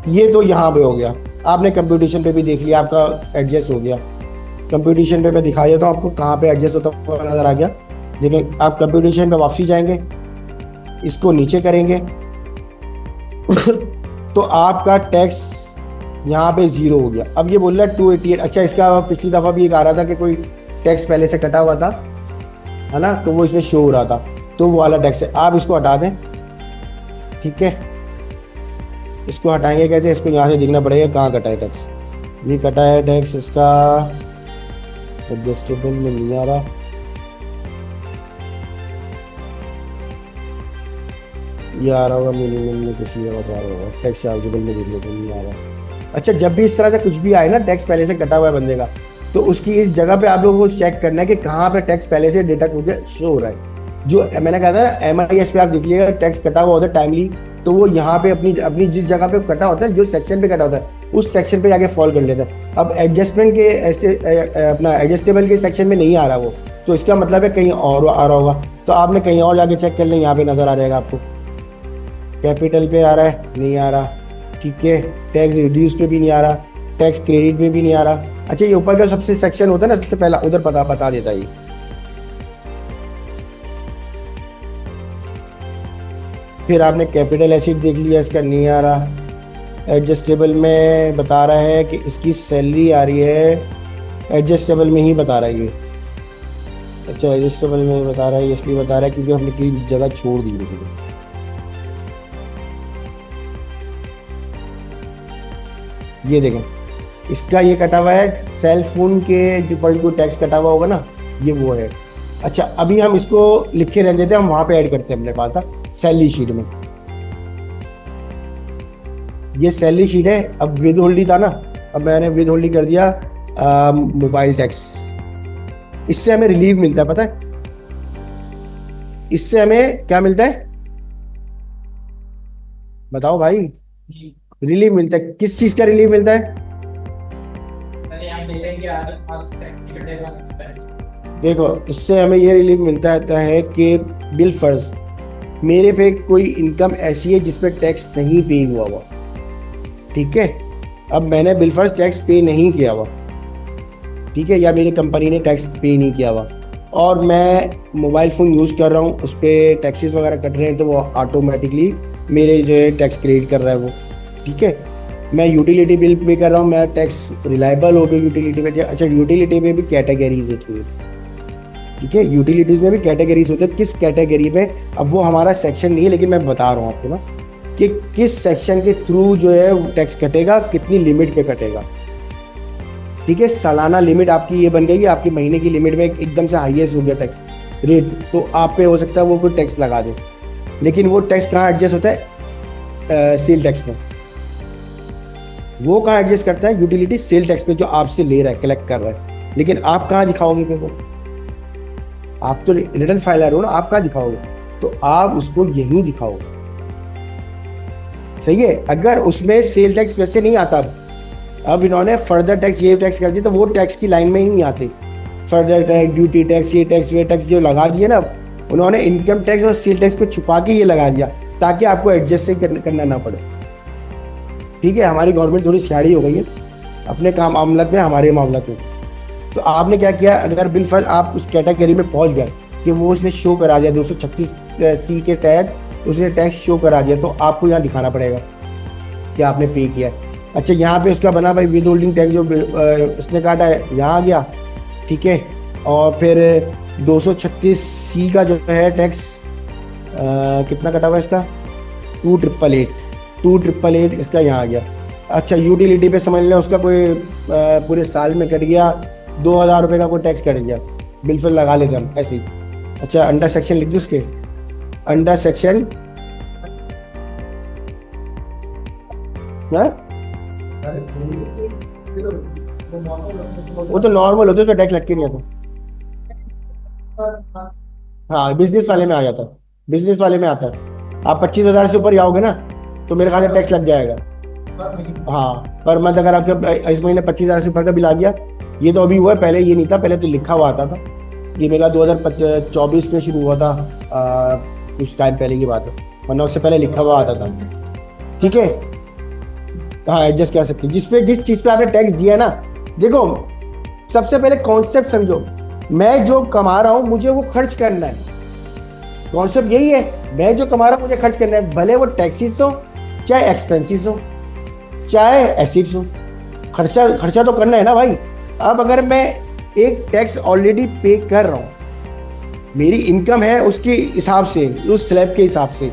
ये तो यहाँ पे हो गया। आपने कंप्यूटेशन पे भी देख लिया, आपका एडजस्ट हो गया। कंप्यूटेशन पे मैं दिखा देता हूँ आपको कहाँ पे एडजस्ट होता हुआ नजर आ गया। देखिए, आप कंप्यूटेशन पे वापसी जाएंगे, इसको नीचे करेंगे तो आपका टैक्स यहाँ पे 0 हो गया। अब ये बोल रहा है 288। अच्छा, इसका पिछली दफ़ा भी एक आ रहा था कि कोई टैक्स पहले से कटा हुआ था, है ना, तो वो इसमें शो हो रहा था, तो वो वाला टैक्स है। आप इसको हटा दें। ठीक है। इसको हटाएंगे कैसे? इसको यहाँ से देखना पड़ेगा कहाँ कटा है टैक्स। ये कटा है टैक्स इसका, एडजस्टेबल में नहीं आ रहा, ये आ रहा होगा मिनिमम में, किसी जगह पे आ रहा होगा, टैक्स चार्जेबल में देख लेते हैं, नहीं आ रहा। अच्छा, जब भी इस तरह से कुछ भी आए ना टैक्स पहले से कटा हुआ है बंदे का, तो उसकी इस जगह पे आप लोगों को चेक करना है कि कहाँ पे टैक्स पहले से डेटा मुझे शो हो रहा है। जो मैंने कहा था ना MIS पे आप देख लीजिएगा टैक्स कटा हुआ होता है टाइमली, तो वो यहाँ पे अपनी जिस जगह पे कटा होता है, जो सेक्शन पे कटा होता है उस सेक्शन पे जाके फॉल कर लेता है। अब एडजस्टमेंट के ऐसे अपना एडजस्टेबल के सेक्शन में नहीं आ रहा वो, तो इसका मतलब है कहीं और आ रहा होगा। तो आपने कहीं और जाके चेक कर लें, यहाँ पे नजर आ जाएगा आपको। कैपिटल पे आ रहा है, नहीं आ रहा। ठीक है। टैक्स रिड्यूस पे भी नहीं आ रहा, टैक्स क्रेडिट पे भी नहीं आ रहा। अच्छा, ये ऊपर का सबसे सेक्शन होता है ना, सबसे पहला उधर बता देता है ये। फिर आपने कैपिटल एसिड देख लिया, इसका नहीं आ रहा। एडजस्टेबल में बता रहा है कि इसकी सैलरी आ रही है, एडजस्टेबल में ही बता रहा है ये। अच्छा, एडजस्टेबल में बता रहा है, इसलिए बता रहा है क्योंकि हमने कई जगह छोड़ दी थी। ये देखें, इसका ये कटा हुआ है, सेल फोन के जो पर कोई टैक्स कटा हुआ होगा ना, ये वो है। अच्छा, अभी हम इसको लिख के रहने देते हैं, हम वहाँ पे ऐड करते हैं अपने पास था सैलरी शीट में। ये सैलरी शीट है। अब विद होल्डिंग था ना, अब मैंने विद होल्डिंग कर दिया मोबाइल टैक्स। इससे हमें रिलीफ मिलता है, पता है इससे हमें क्या मिलता है? बताओ भाई। रिलीफ मिलता है। किस चीज का रिलीफ मिलता है? पहले हम देखेंगे आगे आज टैक्स की कटेगा एक्सपेंस। देखो, इससे हमें ये रिलीफ मिलता है कि बिल फर्ज मेरे पे कोई इनकम ऐसी है जिस पे टैक्स नहीं पे हुआ हुआ। ठीक है। अब मैंने बिल फर्ज टैक्स पे नहीं किया हुआ, ठीक है, या मेरी कंपनी ने टैक्स पे नहीं किया हुआ, और मैं मोबाइल फ़ोन यूज़ कर रहा हूँ, उस पर टैक्सेस वगैरह कट रहे हैं, तो वो ऑटोमेटिकली मेरे जो है टैक्स क्रेडिट कर रहा है वो। ठीक है। मैं यूटिलिटी बिल पे कर रहा हूँ, मैं टैक्स रिलायबल हो गया यूटिलिटी पे। अच्छा, यूटिलिटी में भी कैटेगरीज होती है। ठीक है। यूटिलिटीज़ में भी कैटेगरीज होते हैं। किस कैटेगरी में, अब वो हमारा सेक्शन नहीं है, लेकिन मैं बता रहा हूँ आपको ना कि किस सेक्शन के थ्रू जो है टैक्स कटेगा, कितनी लिमिट पे कटेगा। ठीक है। सालाना लिमिट आपकी ये बन गई है, आपकी महीने की लिमिट में एकदम से हाईएस्ट हो गया टैक्स रेट, तो आप पे हो सकता है वो कोई टैक्स लगा दे, लेकिन वो टैक्स कहाँ एडजस्ट होता है? सेल टैक्स में। वो कहाँ एडजस्ट करता है? यूटिलिटी सेल टैक्स पे, जो आपसे ले रहा है, कलेक्ट कर रहा है। लेकिन आप कहाँ दिखाओगे मेरे को? आप तो रिटर्न फाइलर हो ना, आप कहाँ दिखाओगे? तो आप उसको यहीं दिखाओ, सही है। अगर उसमें सेल टैक्स वैसे नहीं आता, अब इन्होंने फर्दर टैक्स ये टैक्स कर दिया, तो वो टैक्स की लाइन में ही नहीं आते। फर्दर टैक्स, ड्यूटी टैक्स, ये टैक्स वे टैक्स जो लगा दिए ना उन्होंने, इनकम टैक्स और सेल टैक्स को छुपा के ये लगा दिया ताकि आपको एडजस्ट करना ना पड़े। ठीक है, हमारी गवर्नमेंट थोड़ी सियाड़ी हो गई है अपने काम मामलत में, हमारे मामलत में। तो आपने क्या किया, अगर बिल फर्ज आप उस कैटेगरी में पहुंच गए कि वो उसने शो करा दिया 236C के तहत उसने टैक्स शो करा दिया, तो आपको यहाँ दिखाना पड़ेगा कि आपने पे किया है। अच्छा, यहाँ पे उसका बना भाई विद होल्डिंग टैक्स जो उसने काटा है, यहाँ आ गया। ठीक है, और फिर 236C का जो है टैक्स कितना कटा हुआ इसका, 2888 इसका यहाँ आ गया। अच्छा, यूटिलिटी पे समझ लें उसका कोई पूरे साल में कट गया 2000 रुपये का कोई टैक्स कट गया, बिल फिर लगा लेते हम ऐसे ही। अच्छा, अंडर सेक्शन लिख दो उसके, अंडर सेक्शन वो तो नॉर्मल होते, तो टैक्स लग के नहीं आता। हाँ, बिजनेस वाले में आ जाता है, बिजनेस वाले में आता है। आप 25,000 से ऊपर जाओगे ना तो मेरे ख्याल से टैक्स लग जाएगा। हाँ, पर मंथ अगर आपके इस महीने 25,000 से ऊपर का बिल आ गया, ये तो अभी हुआ है, पहले ये नहीं था, पहले तो लिखा हुआ आता था। ये मेरा 2024 में शुरू हुआ था, कुछ टाइम पहले की बात है, वरना उससे पहले लिखा हुआ आता था। ठीक है, हाँ एडजस्ट कर सकते हैं जिस चीज़ पे आपने टैक्स दिया ना। देखो, सबसे पहले कॉन्सेप्ट समझो, मैं जो कमा रहा हूँ मुझे वो खर्च करना है, कॉन्सेप्ट यही है। मैं जो कमा रहा हूँ मुझे खर्च करना है, भले वो टैक्सीज हो, चाहे एक्सपेंसिस हो, चाहे एसिड्स हो, खर्चा तो करना है ना भाई। अब अगर मैं एक टैक्स ऑलरेडी पे कर रहा हूँ, मेरी इनकम है उसके हिसाब से, उस स्लैब के हिसाब से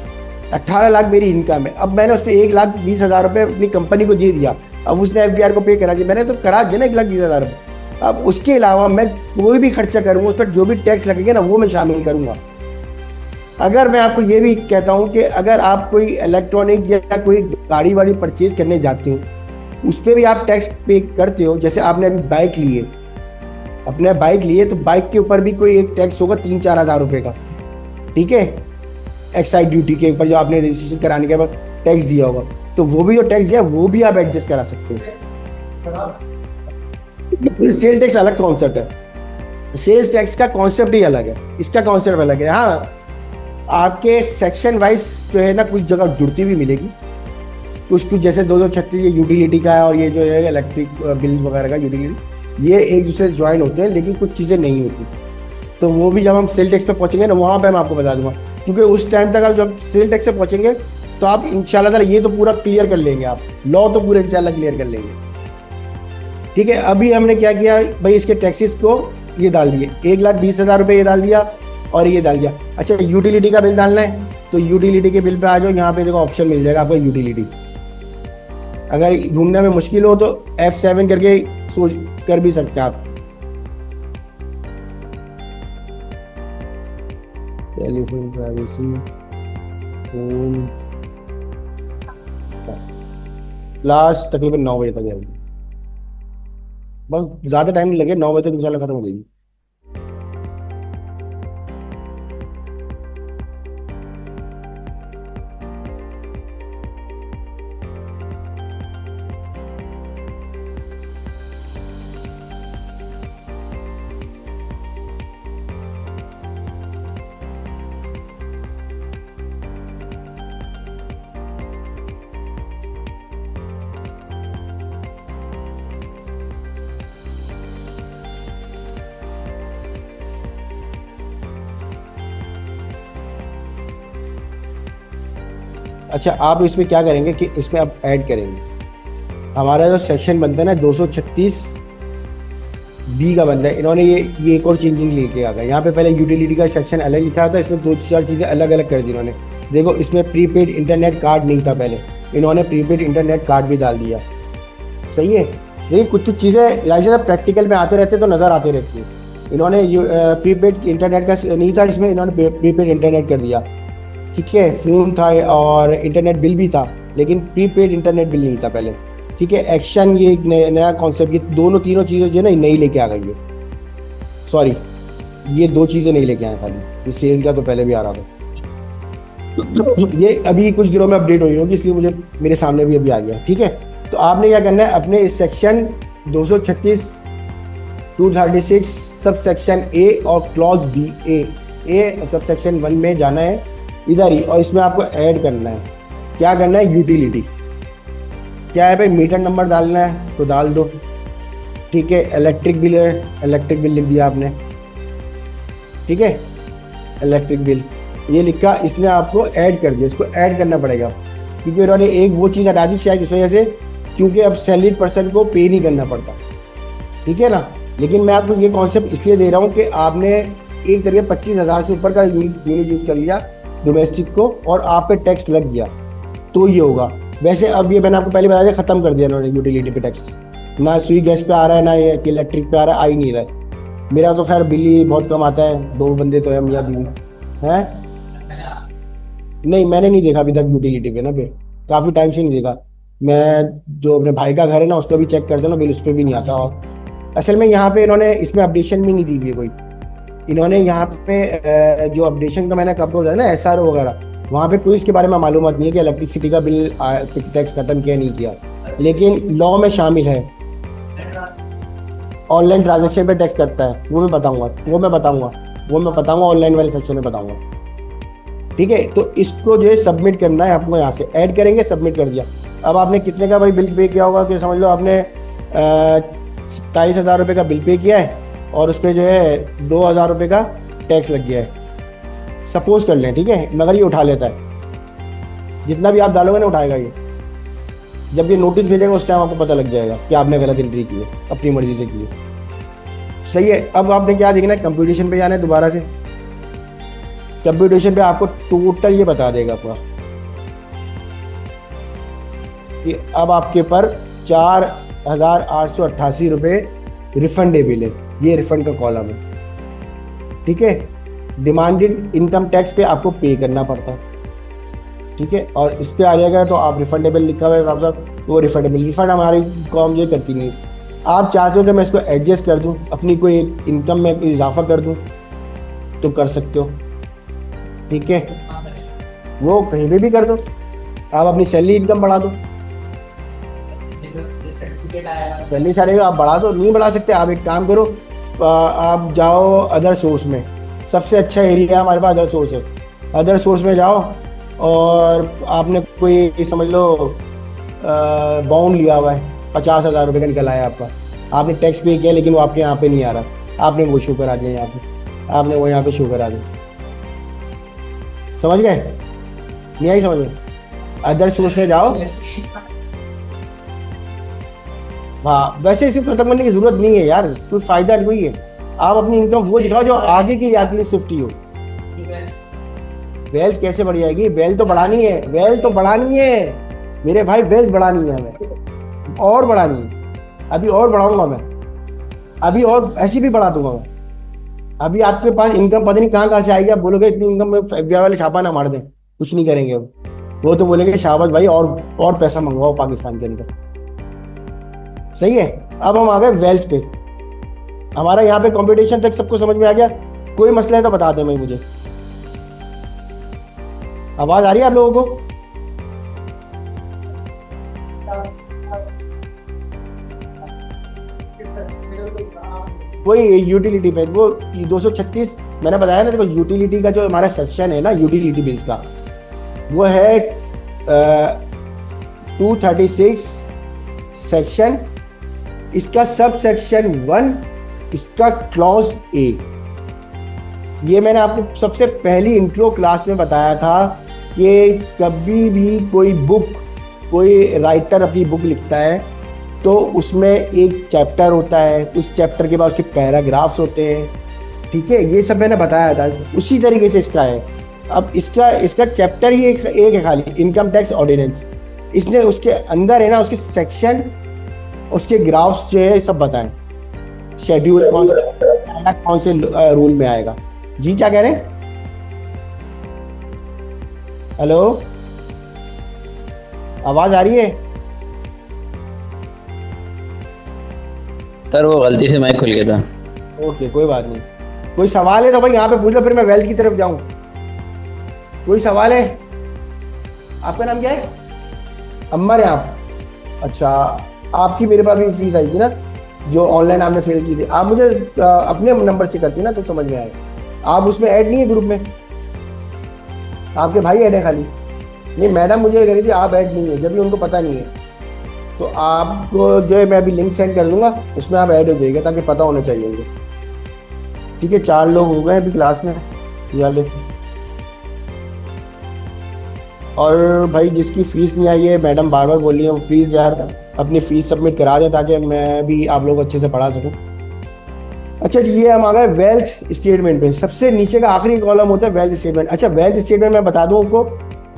18 लाख मेरी इनकम है। अब मैंने उसमें 1,20,000 रुपये अपनी कंपनी को दे दिया, अब उसने FBR को पे करा दिया, मैंने तो करा दिया ना 1,20,000 रुपये। अब उसके अलावा मैं कोई भी खर्चा करूँगा उस पर जो भी टैक्स लगेगा ना वो मैं शामिल करूँगा। अगर मैं आपको ये भी कहता हूँ कि अगर आप कोई इलेक्ट्रॉनिक या कोई गाड़ी वाड़ी परचेज करने जाते हो उस पर भी आप टैक्स पे करते हो। जैसे आपने अभी बाइक ली है, अपने बाइक लिए तो बाइक के ऊपर भी कोई एक टैक्स होगा 3-4 हज़ार रुपये का। ठीक है, एक्साइज ड्यूटी के ऊपर जो आपने रजिस्ट्रेशन कराने के बाद टैक्स दिया होगा, तो वो भी जो टैक्स दिया वो भी आप एडजस्ट करा सकते हो। सेल टैक्स अलग कॉन्सेप्ट है, सेल्स टैक्स का कॉन्सेप्ट ही अलग है, इसका कॉन्सेप्ट अलग है। हाँ, आपके सेक्शन वाइज जो है ना कुछ जगह जुड़ती भी मिलेगी, कुछ जैसे 236 ये यूटिलिटी का है और ये जो है इलेक्ट्रिक बिल वगैरह का यूटिलिटी, ये एक दूसरे से ज्वाइन होते हैं, लेकिन कुछ चीज़ें नहीं होती। तो वो भी जब हम सेल टैक्स पे पहुंचेंगे ना वहाँ पे मैं आपको बता दूंगा, क्योंकि उस टाइम तक आप जब सेल टैक्स से पहुंचेंगे तो आप इंशाल्लाह ताला ये तो पूरा क्लियर कर लेंगे, आप लॉ तो पूरा इंशाल्लाह क्लियर कर लेंगे। ठीक है, अभी हमने क्या किया भाई, इसके टैक्सेस को ये डाल दिए, 1,20,000 रुपये ये डाल दिया और ये डाल दिया। अच्छा, यूटिलिटी का बिल डालना है तो यूटिलिटी के बिल पे आ जाओ, यहाँ पे देखो ऑप्शन मिल जाएगा आपको यूटिलिटी। अगर ढूंढने में मुश्किल हो तो F7 करके सोच कर भी सकते हैं आप। टेलीफोन, प्राइवेसी, फोन, लास्ट तकरीबन 9 बजे तक जाएगी, बस ज़्यादा टाइम नहीं लगे, 9 बजे तक इंशाल्लाह खत्म हो जाएगी। अच्छा, आप इसमें क्या करेंगे कि इसमें आप ऐड करेंगे, हमारा जो सेक्शन बनता है ना 236B का बनता है, इन्होंने ये एक और चेंजिंग लेके आ गया। यहाँ पे पहले यूटिलिटी का सेक्शन अलग लिखा था, इसमें 2-4 चीज़ें अलग अलग कर दी इन्होंने। देखो, इसमें प्रीपेड इंटरनेट कार्ड नहीं था पहले, इन्होंने प्रीपेड इंटरनेट कार्ड भी डाल दिया। सही है, लेकिन कुछ चीज़ें जैसे प्रैक्टिकल में आते रहते तो नज़र आते रहती है। इन्होंने प्रीपेड इंटरनेट का नहीं था, इसमें इन्होंने प्रीपेड इंटरनेट कर दिया। ठीक है, फ़ोन था और इंटरनेट बिल भी था, लेकिन प्रीपेड इंटरनेट बिल नहीं था पहले। ठीक है, एक्शन ये एक नया कॉन्सेप्ट, ये तीनों चीज़ें जो है ना नई लेके आ गई है। सॉरी, ये दो चीजें नहीं लेके आए खाली, ये सेल का तो पहले भी आ रहा था। ये अभी कुछ दिनों में अपडेट हुई होगी, इसलिए मुझे मेरे सामने भी अभी आ गया। ठीक है, तो आपने क्या करना है, अपने इस सेक्शन 236 236 सब सेक्शन ए और क्लॉज बी ए सब सेक्शन 1 में जाना है इधर ही, और इसमें आपको ऐड करना है, क्या करना है, यूटिलिटी। क्या है भाई, मीटर नंबर डालना है तो डाल दो। ठीक है, इलेक्ट्रिक बिल है, इलेक्ट्रिक बिल लिख दिया आपने। ठीक है, इलेक्ट्रिक बिल ये लिखा, इसने आपको ऐड कर दिया, इसको ऐड करना पड़ेगा क्योंकि उन्होंने एक वो चीज़ हटा दी शायद इस वजह से, क्योंकि अब सैलरीड पर्सन को पे नहीं करना पड़ता। ठीक है ना, लेकिन मैं आपको ये कॉन्सेप्ट इसलिए दे रहा हूँ कि आपने एक तरीके 25,000 से ऊपर का यूनिट यूज़ कर लिया डोमेस्टिक को और आप पे टैक्स लग गया तो ये होगा। वैसे अब ये मैंने आपको पहले बताया, ख़त्म कर दिया उन्होंने यूटिलिटी पे टैक्स, ना सुई गैस पे आ रहा है, ना ये इलेक्ट्रिक पे आ रहा है, आ ही नहीं रहा है। मेरा तो खैर बिल ही बहुत कम आता है, 2 बंदे तो है मियाँ बीवी हैं। नहीं, मैंने नहीं देखा अभी तक यूटिलिटी पे ना, पे काफ़ी टाइम से नहीं देखा। मैं जो अपने भाई का घर है ना, उसका भी चेक करता हूँ ना, बिल उस पर भी नहीं आता। और असल में यहाँ पे इन्होंने इसमें अपडेशन भी नहीं दी हुई है कोई। इन्होंने यहाँ पे जो अपडेशन का मैंने कब होता है ना SRO वगैरह, वहाँ पे कोई इसके बारे में मालूमात नहीं है कि इलेक्ट्रिसिटी का बिल टैक्स खत्म किया नहीं किया, लेकिन लॉ में शामिल है। ऑनलाइन ट्रांजेक्शन पे टैक्स करता है, वो मैं बताऊँगा ऑनलाइन वाले सेक्शन में बताऊँगा। ठीक है, तो इसको जो है सबमिट करना है आपको, यहाँ से ऐड करेंगे, सबमिट कर दिया। अब आपने कितने का भाई बिल पे किया होगा कि समझ लो आपने 27,000 रुपये का बिल पे किया है और उस पर जो है 2,000 रुपये का टैक्स लग गया है, सपोज कर लें। ठीक है, मगर ये उठा लेता है, जितना भी आप डालोगे ना उठाएगा ये। जब ये नोटिस भेजेगा उस टाइम आपको पता लग जाएगा कि आपने गलत एंट्री की है, अपनी मर्जी से की है। सही है, अब आपने क्या देखना है, कंप्यूटेशन पे जाना है दोबारा से। कंप्यूटेशन पे आपको टोटल ये बता देगा पूरा कि अब आपके पर 4,888 रुपये रिफंडेबल है, ये रिफंड का कॉलम है। ठीक है, डिमांडेड इनकम टैक्स पे आपको पे करना पड़ता है। ठीक है, और इस पे आ जाएगा तो आप रिफंडेबल लिखा हुआ है आप सब, वो रिफंडेबल। रिफंड हमारी कॉम ये करती नहीं। आप चाहते हो कि मैं इसको एडजस्ट कर दूं, अपनी कोई इनकम में कोई इजाफा कर दूं तो कर सकते हो। ठीक है, वो कहीं पे भी कर दो, आप अपनी सैलरी इनकम बढ़ा दो, सैलरी सारे आप बढ़ा दो। नहीं बढ़ा सकते, आप एक काम करो, आप जाओ अदर सोर्स में, सबसे अच्छा एरिया हमारे पास अदर सोर्स है। अदर सोर्स में जाओ और आपने कोई समझ लो बाउंड लिया हुआ है, 50,000 रुपये का निकल आया आपका, आपने टैक्स पे किया लेकिन वो आपके यहाँ पे नहीं आ रहा, आपने वो शो करा दिया, यहाँ पे आपने वो यहाँ पे शो करा दिया। समझ गए? नहीं आई समझ में? अदर सोर्स में जाओ। हाँ, वैसे इसे खत्म करने की जरूरत नहीं है यार, कोई फायदा नहीं है। आप अपनी इनकम वो दिखाओ जो आगे की याद के लिए सेफ्टी हो। वेल्थ कैसे बढ़ जाएगी? वेल्थ तो बढ़ानी है, वेल्थ तो बढ़ानी है मेरे भाई, वेल्थ बढ़ानी है हमें, और बढ़ानी है। अभी और बढ़ाऊंगा मैं, अभी और ऐसी भी बढ़ा दूंगा मैं। अभी आपके पास इनकम पता नहीं कहाँ से आएगी, आप बोलोगे इतनी इनकम में FBI वाले छापा ना मार दें, कुछ नहीं करेंगे वो तो बोलेंगे शाबाश भाई और पैसा मंगवाओ पाकिस्तान के अंदर। सही है, अब हम आ गए वेल्थ पे। हमारा यहाँ पे कंपटीशन तक सबको समझ में आ गया, कोई मसला है तो बता दें भाई मुझे। आवाज आ रही है आप लोगों को? वही यूटिलिटी पे वो 236 मैंने बताया ना, देखो यूटिलिटी का जो हमारा सेक्शन है ना, यूटिलिटी बिल्स का, वो है 236 सेक्शन, इसका सब सेक्शन 1, इसका क्लॉज A। ये मैंने आपको सबसे पहली इंट्रो क्लास में बताया था कि कभी भी कोई राइटर अपनी बुक लिखता है तो उसमें एक चैप्टर होता है, उस चैप्टर के बाद उसके पैराग्राफ्स होते हैं। ठीक है, ये सब मैंने बताया था, उसी तरीके से इसका है। अब इसका चैप्टर ही एक है खाली, इनकम टैक्स ऑर्डिनेंस। इसने उसके अंदर है ना, उसके सेक्शन, उसके ग्राफ्स जो है सब बताएं, शेड्यूल कौन से रूल में आएगा। जी क्या कह रहे हैं? हेलो, आवाज आ रही है? सर वो गलती से माइक खुल गया था। ओके, कोई बात नहीं। कोई सवाल है तो भाई यहाँ पे पूछ लो, फिर मैं वेल्थ की तरफ जाऊं। कोई सवाल है? आपका नाम क्या है? अमर है आप? अच्छा, आपकी मेरे पास भी फीस आई थी ना, जो ऑनलाइन आपने फिल की थी। आप मुझे अपने नंबर से करती ना तो समझ में आएगा। आप उसमें ऐड नहीं है ग्रुप में? आपके भाई ऐड है खाली? नहीं, मैडम मुझे कह रही थी आप ऐड नहीं है, जब भी उनको पता नहीं है। तो आपको जो है मैं अभी लिंक सेंड कर दूंगा, उसमें आप ऐड हो जाइएगा ताकि पता होना चाहिए उनको। ठीक है, 4 लोग हो गए अभी क्लास में वाले। और भाई जिसकी फीस नहीं आई है, मैडम बार बार बोल रही है प्लीज़ यार अपनी फीस सबमिट करा दें ताकि मैं भी आप लोग अच्छे से पढ़ा सकूं। अच्छा जी, ये हम आ गए वेल्थ स्टेटमेंट पे। सबसे नीचे का आखिरी कॉलम होता है वेल्थ स्टेटमेंट। अच्छा, वेल्थ स्टेटमेंट मैं बता दूं आपको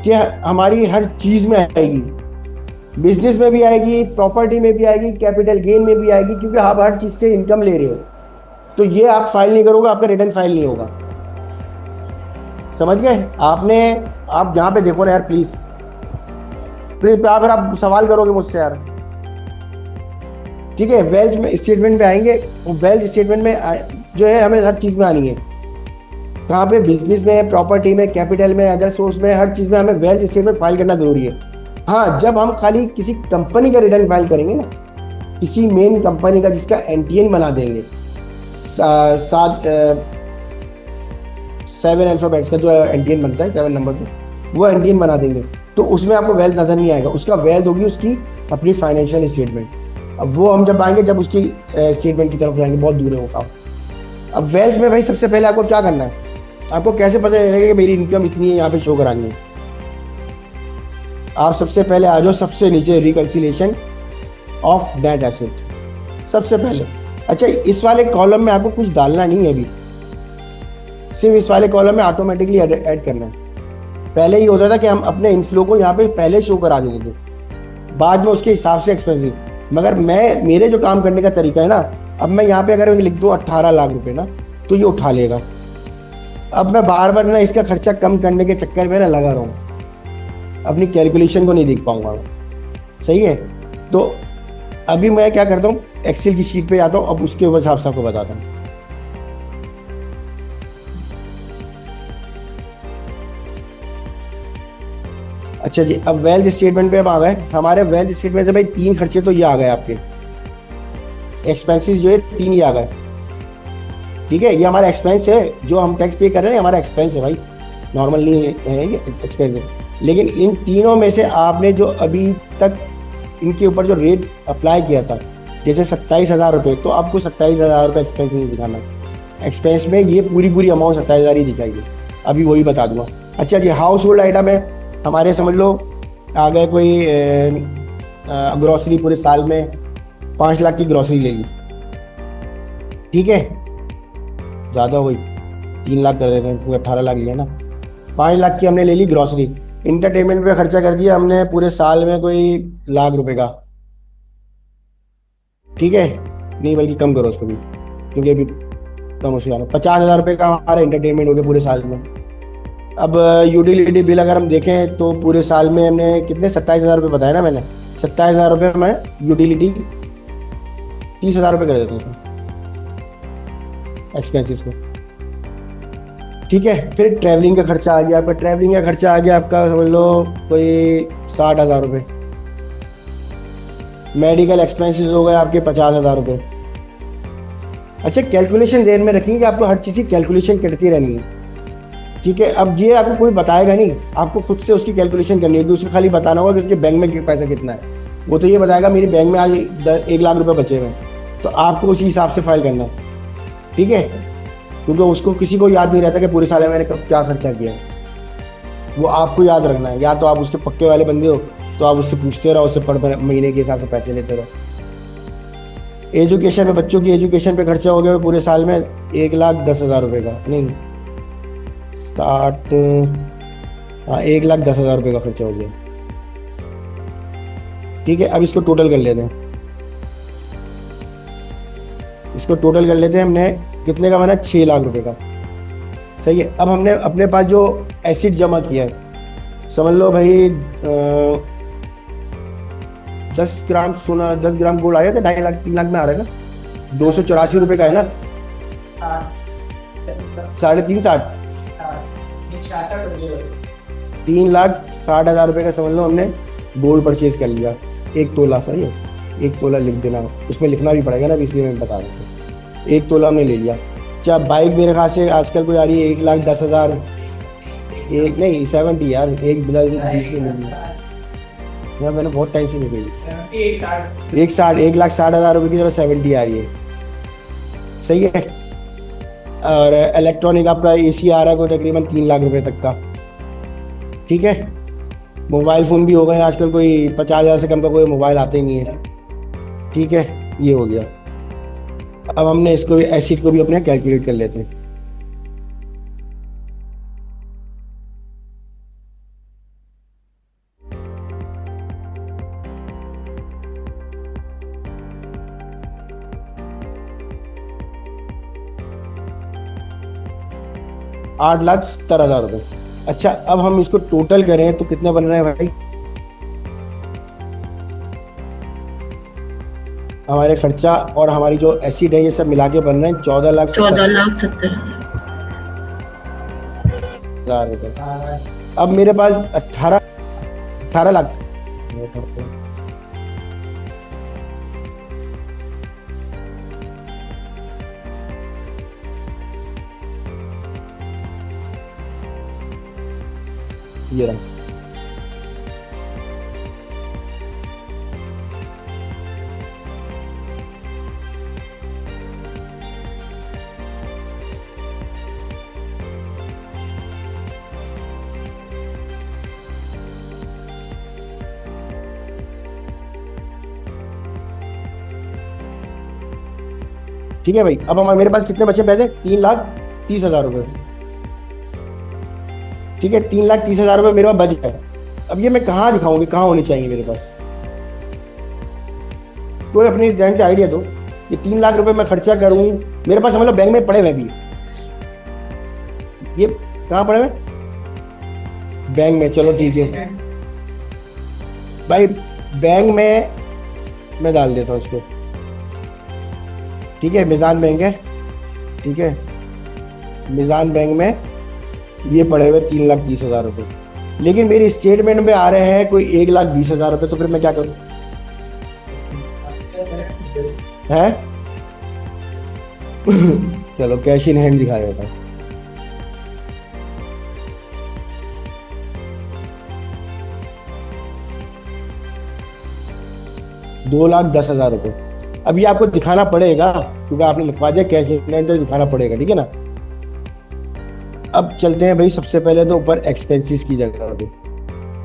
कि हमारी हर चीज़ में आएगी, बिजनेस में भी आएगी, प्रॉपर्टी में भी आएगी, कैपिटल गेन में भी आएगी, क्योंकि आप हर चीज़ से इनकम ले रहे हो। तो ये आप फाइल नहीं करोगे, आपका रिटर्न फाइल नहीं होगा। समझ गए? आपने, आप यहाँ पे देखो ना यार प्लीज, फिर आप सवाल करोगे मुझसे यार। ठीक है, वेल्थ में स्टेटमेंट पे आएंगे। वेल्थ स्टेटमेंट में जो है हमें हर चीज़ में आनी है। कहाँ पे? बिजनेस में, प्रॉपर्टी में, कैपिटल में, अदर सोर्स में, हर चीज़ में हमें वेल्थ स्टेटमेंट फाइल करना जरूरी है। हाँ, जब हम खाली किसी कंपनी का रिटर्न फाइल करेंगे ना, किसी मेन कंपनी का जिसका एनटीएन बना देंगे, 7 अल्फाबेट्स का जो एनटीएन बनता है 7 नंबर से, वो एनटीएन बना देंगे, तो उसमें आपको वेल्थ नजर नहीं आएगा। उसका वेल्थ होगी उसकी अपनी फाइनेंशियल स्टेटमेंट। अब वो हम जब आएंगे, जब उसकी स्टेटमेंट की तरफ जाएंगे, बहुत दूर है वो काम। अब वेल्थ में भाई सबसे पहले आपको क्या करना है? आपको कैसे पता चलेगा कि मेरी इनकम इतनी है, यहाँ पे शो करानी है? आप सबसे पहले आ जाओ सबसे नीचे, रिकंसिलिएशन ऑफ नेट एसेट सबसे पहले। अच्छा, इस वाले कॉलम में आपको कुछ डालना नहीं है अभी, सिर्फ इस वाले कॉलम में ऑटोमेटिकली ऐड करना है। पहले ही होता था कि हम अपने इनफ्लो को यहाँ पे पहले शो करा देते थे, बाद में उसके हिसाब से एक्सपेंसिव। मगर मेरे जो काम करने का तरीका है ना, अब मैं यहाँ पे अगर लिख दूँ 18 लाख रुपए ना, तो ये उठा लेगा। अब मैं बार बार ना इसका खर्चा कम करने के चक्कर में ना लगा रहा हूँ, अपनी कैलकुलेशन को नहीं देख पाऊंगा। सही है? तो अभी मैं क्या करता हूँ, एक्सेल की शीट पे जाता हूँ, अब उसके हिसाब से आपको बताता हूँ। अच्छा जी, अब वेल्थ स्टेटमेंट पे अब आ गए। हमारे वेल्थ स्टेटमेंट से भाई 3 खर्चे तो ये आ गए आपके, एक्सपेंसेस जो है 3 ही आ गए। ठीक है, ये हमारा एक्सपेंस है, जो हम टैक्स पे कर रहे हैं हमारा एक्सपेंस है भाई, नॉर्मल नहीं है ये एक्सपेंस है। लेकिन इन तीनों में से आपने जो अभी तक इनके ऊपर जो रेट अप्लाई किया था, जैसे 27,000 रुपये, तो आपको 27,000 रुपये एक्सपेंस नहीं दिखाना। एक्सपेंस में ये पूरी अमाउंट 27,000 ही दिखाएगी, अभी वही बता दूंगा। अच्छा जी, हाउस होल्ड आइटम है हमारे, समझ लो आ गए कोई ग्रॉसरी, पूरे साल में 5 लाख की ग्रॉसरी ले ली। ठीक है, ज़्यादा हुई, 3 लाख कर देते हैं, पूरे 18 लाख लिया ना। 5 लाख की हमने ले ली ग्रॉसरी। इंटरटेनमेंट पे खर्चा कर दिया हमने पूरे साल में कोई लाख रुपए का। ठीक है, नहीं बल्कि कम करो उसको भी, क्योंकि अभी कम हो जाना। 50,000 रुपये का हमारा इंटरटेनमेंट हो गया पूरे साल में। अब यूटिलिटी बिल अगर हम देखें तो पूरे साल में हमने कितने, 27,000 रुपये बताया ना मैंने। 27,000 रुपये में यूटिलिटी 30,000 रुपये कर देते हैं एक्सपेंसेस को। ठीक है, फिर ट्रैवलिंग का खर्चा आ गया आपका। ट्रैवलिंग का खर्चा आ गया आपका, समझ लो कोई 60,000 रुपये। मेडिकल एक्सपेंसेस हो गए आपके 50,000 रुपये। अच्छा, कैलकुलेशन ध्यान में रखिए कि आपको हर चीज़ की कैलकुलेशन करती रहनी है। ठीक है, अब ये आपको कोई बताएगा नहीं, आपको खुद से उसकी कैलकुलेशन करनी होगी। उसको खाली बताना होगा कि उसके बैंक में पैसा कितना है। वो तो ये बताएगा मेरी बैंक में आज 1 लाख रुपये बचे हुए हैं, तो आपको उसी हिसाब से फाइल करना है। ठीक है, क्योंकि उसको किसी को याद नहीं रहता कि पूरे साल में मैंने कब क्या खर्चा किया है, वो आपको याद रखना है। या तो आप उसके पक्के वाले बंदे हो तो आप उससे पूछते रहो, उससे पर महीने के हिसाब से पैसे लेते रहो। एजुकेशन में, बच्चों की एजुकेशन पे खर्चा हो गया पूरे साल में 1,10,000 रुपये का, नहीं 1,10,000 रुपये का खर्चा हो गया। ठीक है, अब इसको टोटल कर लेते हैं। इसको टोटल कर लेते हैं, हमने कितने का बना, 6 लाख रुपए का। सही है, अब हमने अपने पास जो एसिड जमा किया है, समझ लो भाई 10 ग्राम सोना, 10 ग्राम गोल्ड आया था, 2.5 लाख 3 लाख में आ रहा है ना, 284 रुपये का है ना। 3.60 3,60,000 रुपए का समझ लो हमने गोल्ड परचेज कर लिया। 1 तोला, सही है, 1 तोला लिख देना, उसमें लिखना भी पड़ेगा ना, इसलिए मैं बता रहा हूँ। 1 तोला हमने ले लिया। क्या बाइक मेरे ख्याल से आजकल कोई आ रही है 1,10,000, एक नहीं 70 यार, 1,20,000 में मिली यार, मैंने बहुत टाइम से नहीं गई। 1,60,000 रुपये की तरह 70 आ रही है, सही है। और इलेक्ट्रॉनिक आपका एसी आ रहा है कोई तकरीबन 3 लाख रुपए तक का, ठीक है। मोबाइल फ़ोन भी हो गए आजकल, कोई 50,000 से कम का कोई मोबाइल आते ही नहीं है, ठीक है। ये हो गया। अब हमने इसको भी, एसिड को भी अपने कैलकुलेट कर लेते हैं। ₹8,70,000। अच्छा, अब हम इसको टोटल करें तो कितने बन रहे हैं भाई? हमारे खर्चा और हमारी जो एसिड है ये सब मिला के बन रहे हैं 14,70,000 रुपए। अब मेरे पास 18 लाख, ये रहा। ठीक है भाई, अब हमारे मेरे पास कितने बचे पैसे? 3,30,000 रुपए, ठीक है। 3,30,000 रुपए मेरे पास बच गए। अब ये मैं कहाँ दिखाऊंगी, कहाँ होनी चाहिए मेरे पास? कोई अपनी ध्यान से आइडिया दो। ये 3 लाख रुपए मैं खर्चा करूं, मेरे पास समझ लो बैंक में पड़े हुए भी, ये कहाँ पड़े हुए? बैंक में। चलो ठीक है भाई, बैंक में मैं डाल देता हूँ इसको, ठीक है। मिजान बैंक है, ठीक है। मिजान बैंक में ये पड़े हुए 3,30,000 रुपये, लेकिन मेरी स्टेटमेंट में आ रहे हैं कोई 1,20,000 रुपये। तो फिर मैं क्या करूं? है चलो कैश इन हैंड दिखाया जाता है। ₹2,10,000। अभी आपको दिखाना पड़ेगा क्योंकि आपने लिखवा दिया कैश इन हैंड, तो दिखाना पड़ेगा, ठीक है ना। अब चलते हैं भाई, सबसे पहले तो ऊपर एक्सपेंसेस की जगह पे,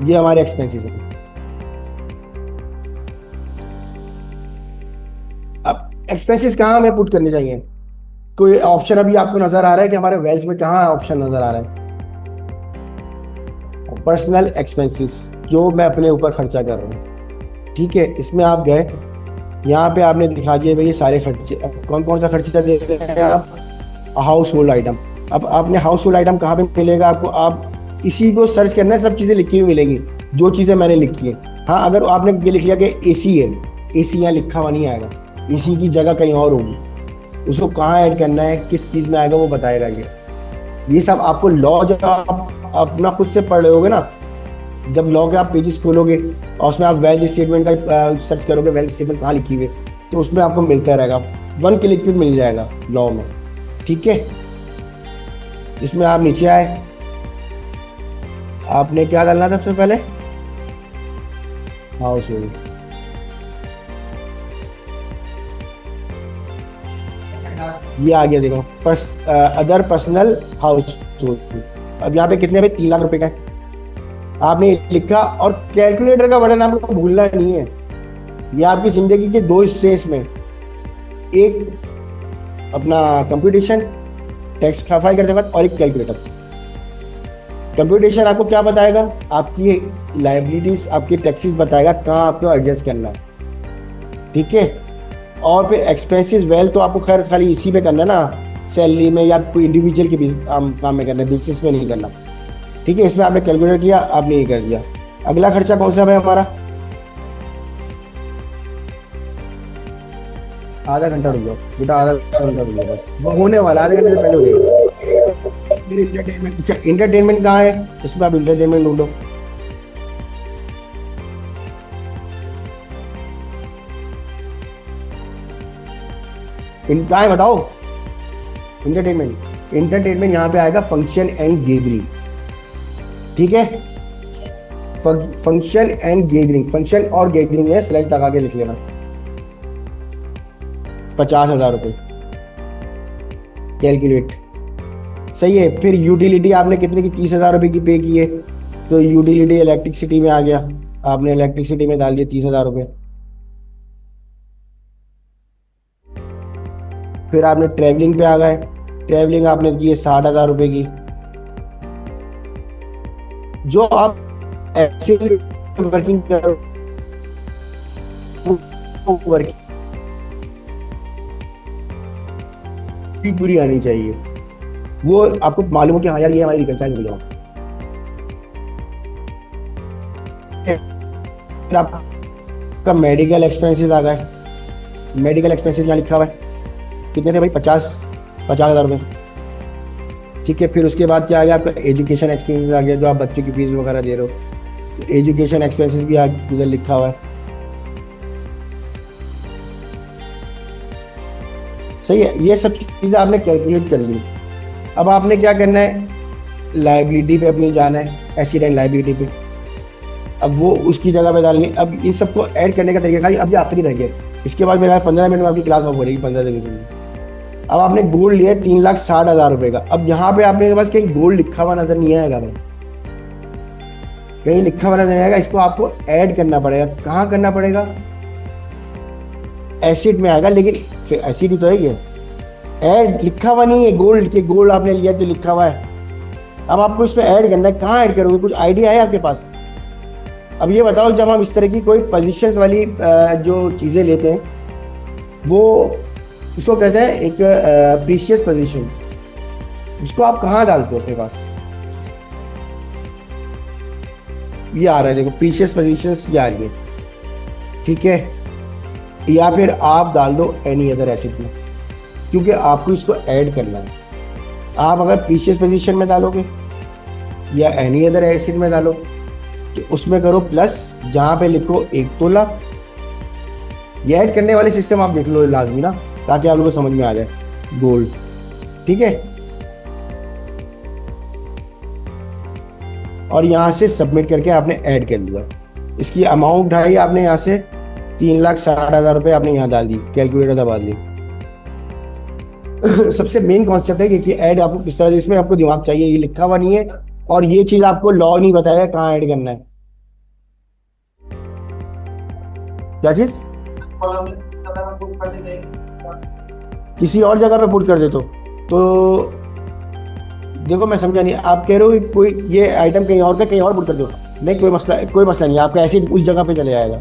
ये हमारे एक्सपेंसेस हैं। अब एक्सपेंसेस कहाँ हमें पुट करने चाहिए? कोई ऑप्शन अभी आपको नजर आ रहा है कि हमारे वेल्थ में कहाँ ऑप्शन नजर आ रहा है? पर्सनल एक्सपेंसेस, जो मैं अपने ऊपर खर्चा कर रहा हूँ, ठीक है। इसमें आप गए, यहाँ पे आपने दिखा दिया भाई ये सारे खर्चे। अब कौन कौन सा खर्चा दे रहे हैं आप? House hold item. अब आपने हाउस होल्ड आइटम कहाँ पे मिलेगा आपको? आप इसी को सर्च करना है, सब चीज़ें लिखी हुई मिलेंगी जो चीज़ें मैंने लिखी है। हाँ, अगर आपने ये लिख लिया कि एसी है, एसी यहाँ लिखा हुआ नहीं आएगा, एसी की जगह कहीं और होगी, उसको कहाँ ऐड करना है, किस चीज़ में आएगा वो बताएगा। ये सब आपको लॉ जब आप अपना खुद से पढ़ रहे होगे ना, जब लॉ के आप पेजेस खोलोगे और उसमें आप वेल्थ स्टेटमेंट का सर्च करोगे, वेल्थ स्टेटमेंट कहाँ लिखी हुई है, तो उसमें आपको मिलता रहेगा, 1 क्लिक पे मिल जाएगा लॉ में, ठीक है। इसमें आप नीचे आए, आपने क्या डालना था सबसे पहले? House hold. ये आ गया, देखो अदर पर्सनल हाउस होल्ड। अब यहाँ पे कितने भाई? 3 लाख रुपए का है, आपने लिखा। और कैलकुलेटर का बटन आपको भूलना नहीं है। ये आपकी जिंदगी के 2 हिस्से, इसमें एक अपना कंप्यूटेशन टैक्स फाइल करते वक्त, और एक कैलकुलेटर। कंप्यूटेशन आपको क्या बताएगा? आपकी लायबिलिटीज, आपके टैक्सेस बताएगा कहाँ आपको एडजस्ट करना है, ठीक है। और फिर एक्सपेंसेस वेल्थ तो आपको खैर खाली इसी पे करना है ना, सैलरी में या कोई इंडिविजुअल के काम में करना है, बिजनेस में नहीं करना, ठीक है। इसमें आपने कैलकुलेट किया, आपने ये कर दिया। अगला खर्चा कौन सा है हमारा? आधा घंटा रुक जाओ बेटा, आधा घंटा रुक जाओ, बस वो होने वाला, आधे घंटे से पहले हो जाएगा। फिर इंटरटेनमेंट, अच्छा इंटरटेनमेंट कहाँ है, इसमें आप इंटरटेनमेंट ढूंढो। कहाँ है बताओ, इंटरटेनमेंट। इंटरटेनमेंट यहाँ पे आएगा फंक्शन एंड गैदरिंग, ठीक है। फंक्शन एंड गैदरिंग, फंक्शन और गैदरिंग है, स्लैश लगा के लिख लेना। 50,000 रुपये कैलकुलेट, सही है। फिर यूटिलिटी आपने कितने की, 30,000 रुपये की पे की है, तो यूटिलिटी इलेक्ट्रिसिटी में आ गया, आपने इलेक्ट्रिसिटी में डाल दिया 30,000 रुपये। फिर आपने ट्रैवलिंग पे आ गए, ट्रैवलिंग आपने की है 60,000 रुपये की। जो आप ऐसे वर्किंग करो, वर्किंग पूरी आनी चाहिए, वो आपको मालूम हो कि हाँ यार ये हमारी रिकनसाइल हो जाओ। फिर आपका मेडिकल एक्सपेंसेस आ गए, मेडिकल एक्सपेंसेस यहाँ लिखा हुआ है, कितने थे भाई, 50,000 रुपये, ठीक है। फिर उसके बाद क्या आ गया, आपका एजुकेशन एक्सपेंसेस आ गया, जो आप बच्चों की फीस वगैरह दे रहे हो, तो एजुकेशन एक्सपेंसेस भी इधर लिखा हुआ है, सही है। ये सब चीज़ें आपने कैलकुलेट कर ली। अब आपने क्या करना है, लाइबिलिटी पे अपनी जाना है, एसेट एंड लाइबिलिटी पे। अब वो उसकी जगह पे डालेंगे। अब इन सबको ऐड करने का तरीका खाली अभी आखिरी रह गया, इसके बाद मेरा 15 मिनट में आपकी क्लास ऑफ हो जाएगी, 15 दिन में। अब आपने गोल्ड लिया 3,60,000 रुपये का। अब यहाँ पे आपने के पास कहीं गोल्ड लिखा हुआ नजर नहीं आएगा भाई, कहीं लिखा हुआ नजर नहीं आएगा, इसको आपको ऐड करना पड़ेगा। कहाँ करना पड़ेगा, एसिड में आएगा, लेकिन फिर एसिड ही तो है ये, ऐड लिखा हुआ नहीं है गोल्ड के, गोल्ड आपने लिया तो लिखा हुआ है। अब आपको इसमें ऐड करना है, कहाँ ऐड करोगे, कुछ आइडिया है आपके पास? अब ये बताओ, जब हम इस तरह की कोई पोजीशंस वाली जो चीज़ें लेते हैं, वो इसको कहते हैं एक प्रीशियस पोजीशन, इसको आप कहाँ डालते हो अपने पास? ये आ रहा है देखो, प्रीशियस पोजीशंस ये आ रही है, ठीक है। या फिर आप डाल दो एनी अदर एसिड में, क्योंकि आपको इसको ऐड करना है। आप अगर प्रीशियस पोजीशन में डालोगे या एनी अदर एसिड में डालो, तो उसमें करो प्लस, जहाँ पे लिखो 1 तोला। ये ऐड करने वाले सिस्टम आप देख लो लाजमी ना, ताकि आप लोगों को समझ में आ जाए गोल्ड, ठीक है। और यहाँ से सबमिट करके आपने ऐड कर लिया। इसकी अमाउंट है आपने यहाँ से 3,60,000 रुपये आपने यहाँ डाल दी, कैलकुलेटर दबा दी। सबसे मेन कॉन्सेप्ट है कि ऐड आपको किस तरह, इसमें आपको दिमाग चाहिए, ये लिखा हुआ नहीं है, और ये चीज आपको लॉ नहीं बताएगा कहाँ ऐड करना है। क्या चीज? किसी और जगह पे पुट कर दे तो देखो मैं समझा नहीं, आप कह रहे हो कोई ये आइटम कहीं और का कहीं और पुट कर दो, नहीं कोई मसला नहीं, आपका एसिड उस जगह पे चले जाएगा,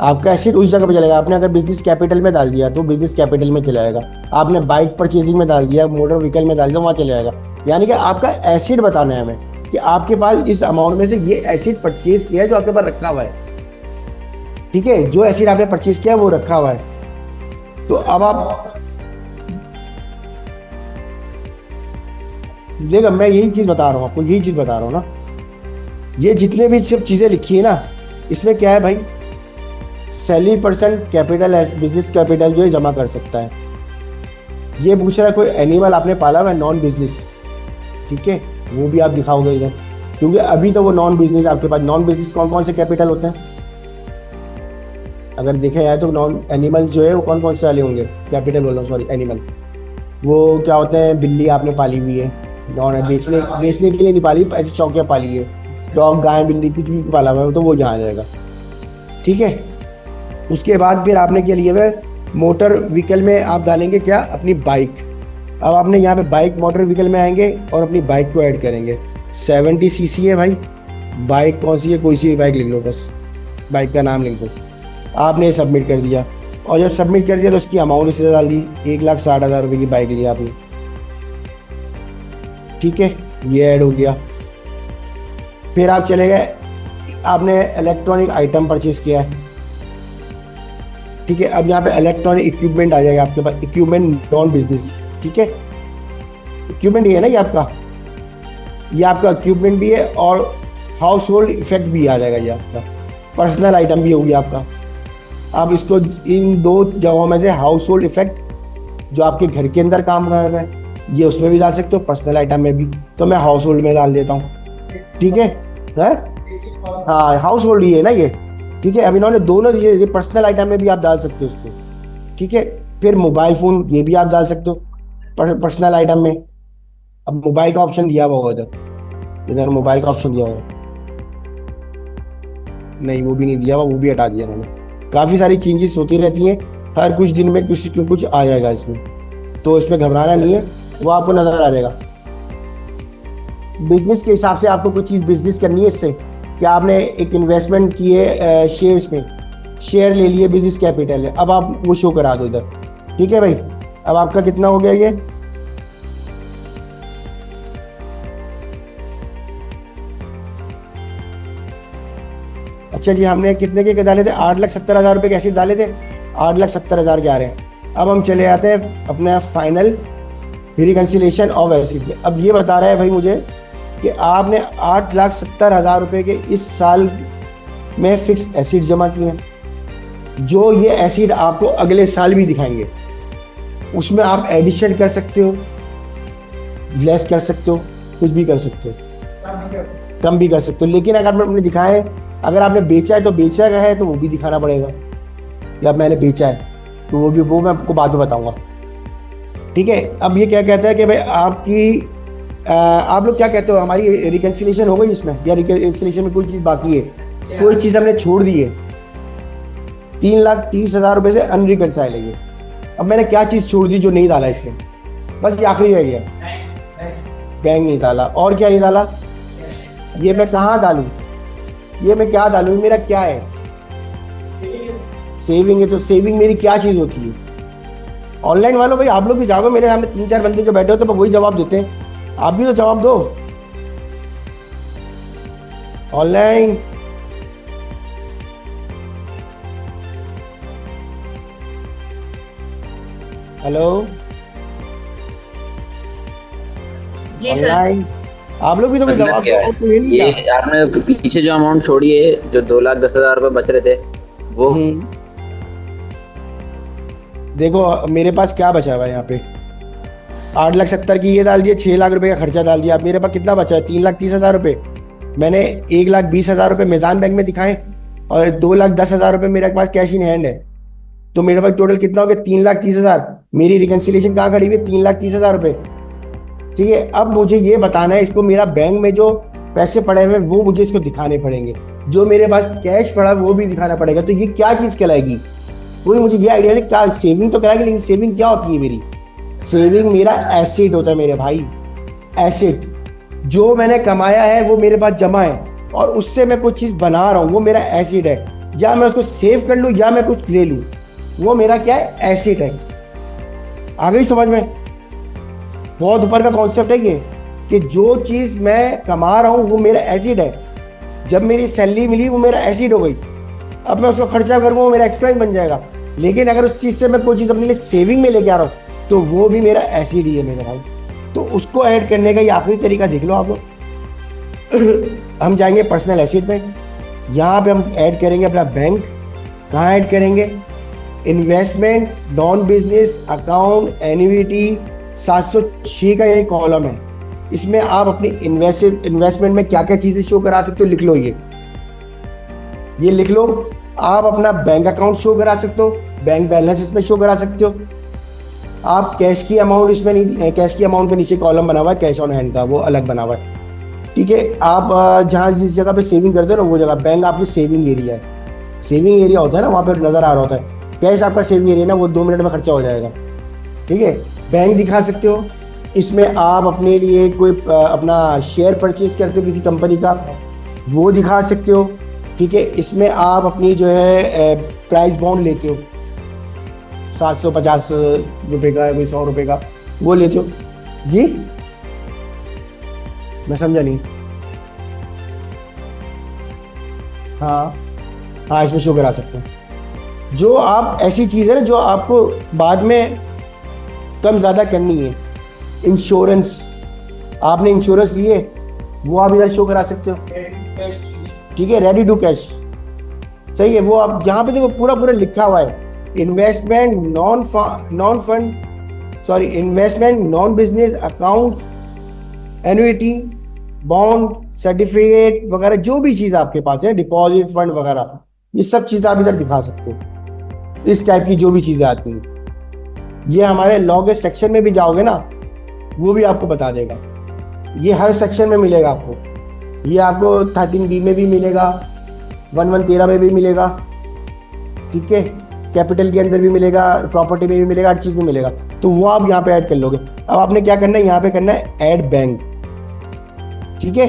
आपका एसिड उस जगह पे चलेगा। आपने अगर बिजनेस कैपिटल में डाल दिया तो बिजनेस कैपिटल में चला जाएगा, आपने बाइक परचेजिंग में डाल दिया, मोटर व्हीकल में डाल दिया, वहाँ चले जाएगा। यानी कि आपका एसिड बताना है हमें कि आपके पास इस अमाउंट में से ये एसिड परचेज किया है जो आपके पास रखा हुआ है, ठीक है। जो एसिड आपने परचेज किया है वो रखा हुआ है। तो अब आप देखो, मैं यही चीज बता रहा हूँ आपको, यही चीज बता रहा हूँ ना, ये जितने भी सब चीजें लिखी है ना, इसमें क्या है भाई, सैलरी पर्सन कैपिटल है, बिजनेस कैपिटल जो है जमा कर सकता है। ये पूछ रहा है कोई एनिमल आपने पाला हुआ है नॉन बिजनेस, ठीक है, वो भी आप दिखाओगे इधर, क्योंकि अभी तो वो नॉन बिजनेस आपके पास। नॉन बिजनेस कौन कौन से कैपिटल होते हैं अगर देखे जाए तो? नॉन एनिमल जो है वो कौन कौन से वाले होंगे, कैपिटल बोल रहा हूँ, सॉरी एनिमल। वो क्या होते हैं, बिल्ली आपने पाली हुई है, नॉन बेचने के लिए नहीं पाली, ऐसे चौकिया पाली है, डॉग गाय बिल्ली कुछ भी पाला हुआ है तो वो यहाँ आ जाएगा, ठीक है। उसके बाद फिर आपने क्या लिया हुआ, मोटर व्हीकल में आप डालेंगे क्या, अपनी बाइक। अब आपने यहाँ पे बाइक मोटर व्हीकल में आएंगे और अपनी बाइक को ऐड करेंगे। 70 सीसी है भाई, बाइक कौन सी है, कोई सी भी बाइक लिख लो, बस बाइक का नाम लिख दो। आपने सबमिट कर दिया, और जब सबमिट कर दिया तो उसकी अमाउंट इसे डाल दी, 1,60,000 रुपये की बाइक ली आपने, ठीक है, ये ऐड हो गया। फिर आप चले गए, आपने इलेक्ट्रॉनिक आइटम परचेज किया है, ठीक है। अब यहाँ पे इलेक्ट्रॉनिक इक्विपमेंट आ जाएगा आपके पास, इक्विपमेंट नॉन बिजनेस, ठीक है। इक्विपमेंट ये है ना ये आपका, ये आपका इक्विपमेंट भी है और हाउस होल्ड इफेक्ट भी आ जाएगा, ये आपका पर्सनल आइटम भी होगी आपका। आप इसको इन दो जगहों में से हाउस होल्ड इफेक्ट जो आपके घर के अंदर काम कर रहे हैं ये उसमें भी डाल सकते हो, पर्सनल आइटम में भी, तो मैं हाउस होल्ड में डाल देता हूँ। ठीक है, हाँ हाउस होल्ड ही है ना ये। ठीक है, अब इन्होंने दोनों ये पर्सनल आइटम में भी आप डाल सकते हो उसको। ठीक है, फिर मोबाइल फोन ये भी आप डाल सकते हो पर्सनल आइटम में। अब मोबाइल का ऑप्शन दिया हुआ होगा इधर मोबाइल का ऑप्शन दिया हुआ है, नहीं वो भी नहीं दिया हुआ, वो भी हटा दिया उन्होंने। काफ़ी सारी चेंजेस होती रहती हैं, हर कुछ दिन में कुछ आ जाएगा इसमें, तो इसमें घबराना नहीं है, वो आपको नजर आ जाएगा। बिजनेस के हिसाब से आपको कोई चीज़ बिजनेस करनी है इससे, क्या आपने एक इन्वेस्टमेंट की है शेयर्स में, शेयर ले लिए, बिजनेस कैपिटल है, अब आप वो शो करा दो इधर। ठीक है भाई, अब आपका कितना हो गया ये, अच्छा जी हमने कितने के डाले थे, 8,70,000 रुपये के एसिड डाले थे, 8,70,000 के आ रहे हैं। अब हम चले आते हैं अपने फाइनल रिकन्सिलेशन ऑफ एसिड में। अब ये बता रहा है भाई मुझे कि आपने 8,70,000 रुपये के इस साल में फिक्स एसिड जमा किए हैं, जो ये एसिड आपको अगले साल भी दिखाएंगे। उसमें आप एडिशन कर सकते हो, लेस कर सकते हो, कुछ भी कर सकते हो, कम भी कर सकते हो, लेकिन अगर आपने दिखाए, अगर आपने बेचा है तो बेचा है तो वो भी दिखाना पड़ेगा, जब मैंने बेचा है तो वो मैं आपको बाद में बताऊंगा। ठीक है, अब ये क्या कहता है कि भाई आपकी आप लोग क्या कहते हो, हमारी रिकन्सिलेशन हो गई इसमें, या रिकन्सिलेशन में कोई चीज़ बाकी है, कोई चीज़ हमने छोड़ दी है। 3,30,000 रुपये से अनरिकन्साइल है ये। अब मैंने क्या चीज़ छोड़ दी जो नहीं डाला इसमें, बस ये आखिरी रह गया, बैंक नहीं डाला, और क्या नहीं डाला, ये मैं कहाँ डालूँ, ये मैं क्या डालूँ, मेरा क्या है, सेविंग है, तो सेविंग मेरी क्या चीज़ होती है। ऑनलाइन वालों भाई आप लोग भी जाओगे, मेरे सामने 3-4 बंदे जो बैठे हो तो वही जवाब देते हैं, आप भी तो जवाब दो ऑनलाइन। हेलो जी सर। ऑनलाइन आप लोग भी तो कोई मतलब जवाब क्या दो, है? तो ये नहीं ये क्या? आपने पीछे जो अमाउंट छोड़ी है, जो 2,10,000 रुपए बच रहे थे वो, देखो मेरे पास क्या बचा हुआ है यहाँ पे, 8,70,000 की ये डाल दिए, 6 लाख रुपए का खर्चा डाल दिया। अब मेरे पास कितना बचा है, 3,30,000 रुपये। मैंने 1,20,000 रुपये मेजान बैंक में दिखाए और 2,10,000 रुपये मेरे पास कैश इन हैंड है, तो मेरे पास टोटल कितना हो गया, 3,30,000। मेरी रिकन्सिलेशन कहाँ खड़ी हुई है, 3,30,000 रुपये। ठीक है, अब मुझे ये बताना है इसको, मेरा बैंक में जो पैसे पड़े हुए वो मुझे इसको दिखाने पड़ेंगे, जो मेरे पास कैश पड़ा वो भी दिखाना पड़ेगा। तो ये क्या चीज़ कहलाएगी, कोई मुझे ये आइडिया नहीं, क्या सेविंग तो कराएगी, लेकिन सेविंग क्या होती है मेरी, सेविंग मेरा एसिड होता है मेरे भाई, एसिड जो मैंने कमाया है वो मेरे पास जमा है और उससे मैं कुछ चीज़ बना रहा हूँ, वो मेरा एसिड है। या मैं उसको सेव कर लूँ या मैं कुछ ले लूँ, वो मेरा क्या है, एसिड है। आ गई समझ में, बहुत ऊपर का कॉन्सेप्ट है ये, कि जो चीज़ मैं कमा रहा हूँ वो मेरा एसिड है। जब मेरी सैलरी मिली वो मेरा एसिड हो गई, अब मैं उसको खर्चा करूँगा वो मेरा एक्सपेंस बन जाएगा। लेकिन अगर उस चीज़ से मैं कोई चीज़ अपने लिए सेविंग में लेके आ रहा हूँ तो वो भी मेरा एसिड ही है मेरे भाई। तो उसको ऐड करने का ये आखिरी तरीका देख लो आप लोग। हम जाएंगे पर्सनल एसिड में, यहाँ पे हम ऐड करेंगे अपना बैंक। कहाँ ऐड करेंगे, investment, non business account, annuity, 706 का ये कॉलम है। इसमें आप अपनी इन्वेस्टमेंट में क्या क्या चीज़ें शो करा सकते हो लिख लो, ये लिख लो। आप अपना बैंक अकाउंट शो करा सकते हो, बैंक बैलेंस इसमें शो करा सकते हो। आप कैश की अमाउंट इसमें नहीं, कैश की अमाउंट के नीचे कॉलम बना हुआ है कैश ऑन हैंड का, वो अलग बना हुआ है। ठीक है, आप जहाँ जिस जगह पे सेविंग करते हो ना वो जगह बैंक आपकी सेविंग एरिया है। सेविंग एरिया होता है ना, वहाँ पे नज़र आ रहा होता है कैश आपका सेविंग एरिया ना, वो 2 मिनट में खर्चा हो जाएगा। ठीक है, बैंक दिखा सकते हो। इसमें आप अपने लिए कोई अपना शेयर परचेज करते हो किसी कंपनी का, वो दिखा सकते हो। ठीक है, इसमें आप अपनी जो है प्राइस बॉन्ड लेते हो, 750 रुपये का, कोई 100 रुपये का, वो लेते हो। जी मैं समझा नहीं। हाँ हाँ, इसमें शो करा सकते हैं। जो आप ऐसी चीज़ है ना जो आपको बाद में कम ज़्यादा करनी है। इंश्योरेंस, आपने इंश्योरेंस लिए वो आप इधर शो करा सकते हो। ठीक है, रेडी टू कैश, सही है। वो आप यहाँ पे देखो पूरा पूरा लिखा हुआ है, investment non fund sorry investment non business account, annuity, bond, certificate वगैरह जो भी चीज आपके पास है, डिपॉजिट फंड वगैरह, ये सब चीजें आप इधर दिखा सकते हो। इस टाइप की जो भी चीजें आती हैं, ये हमारे लॉ के सेक्शन में भी जाओगे ना, वो भी आपको बता देगा। ये हर सेक्शन में मिलेगा आपको। ये आपको 13B में भी मिलेगा, 1113 में भी मिलेगा, ठीक है, कैपिटल के अंदर भी मिलेगा, प्रॉपर्टी में भी मिलेगा, हर चीज में मिलेगा। तो वो आप यहाँ पे ऐड कर लोगे। अब आपने क्या करना है, यहाँ पे करना है ऐड बैंक, ठीक है।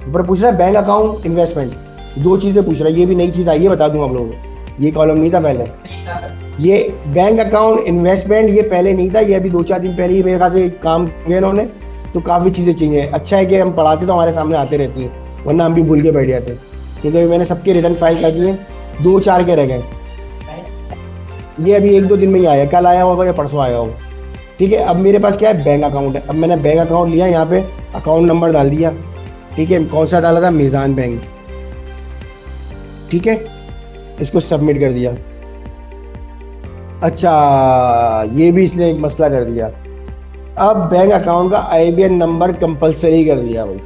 ऊपर पूछ रहा है बैंक अकाउंट इन्वेस्टमेंट, दो चीजें पूछ रहा है। ये भी नई चीज आई है, बता दूं आप लोगों को, ये कॉलम नहीं था पहले। ये बैंक अकाउंट इन्वेस्टमेंट ये पहले नहीं था, ये अभी 2-4 दिन पहले ही मेरे ख्याल से काम किया इन्होंने, तो काफी चीजें चेंज है। अच्छा है कि हम पढ़ाते तो हमारे सामने आते रहती है, वरना हम भी भूल के बैठ जाते, क्योंकि मैंने सबके रिटर्न फाइल कर दिए, 2-4 के रह गए। ये अभी 1-2 दिन में ही आया, कल आया होगा या परसों आया होगा, ठीक है। अब मेरे पास क्या है, बैंक अकाउंट है। अब मैंने बैंक अकाउंट लिया, यहाँ पे अकाउंट नंबर डाल दिया, ठीक है। कौन सा डाला था, मीज़ान बैंक, ठीक है। इसको सबमिट कर दिया। अच्छा, ये भी इसने एक मसला कर दिया। अब बैंक अकाउंट का IBAN नंबर कंपलसरी कर दिया भाई।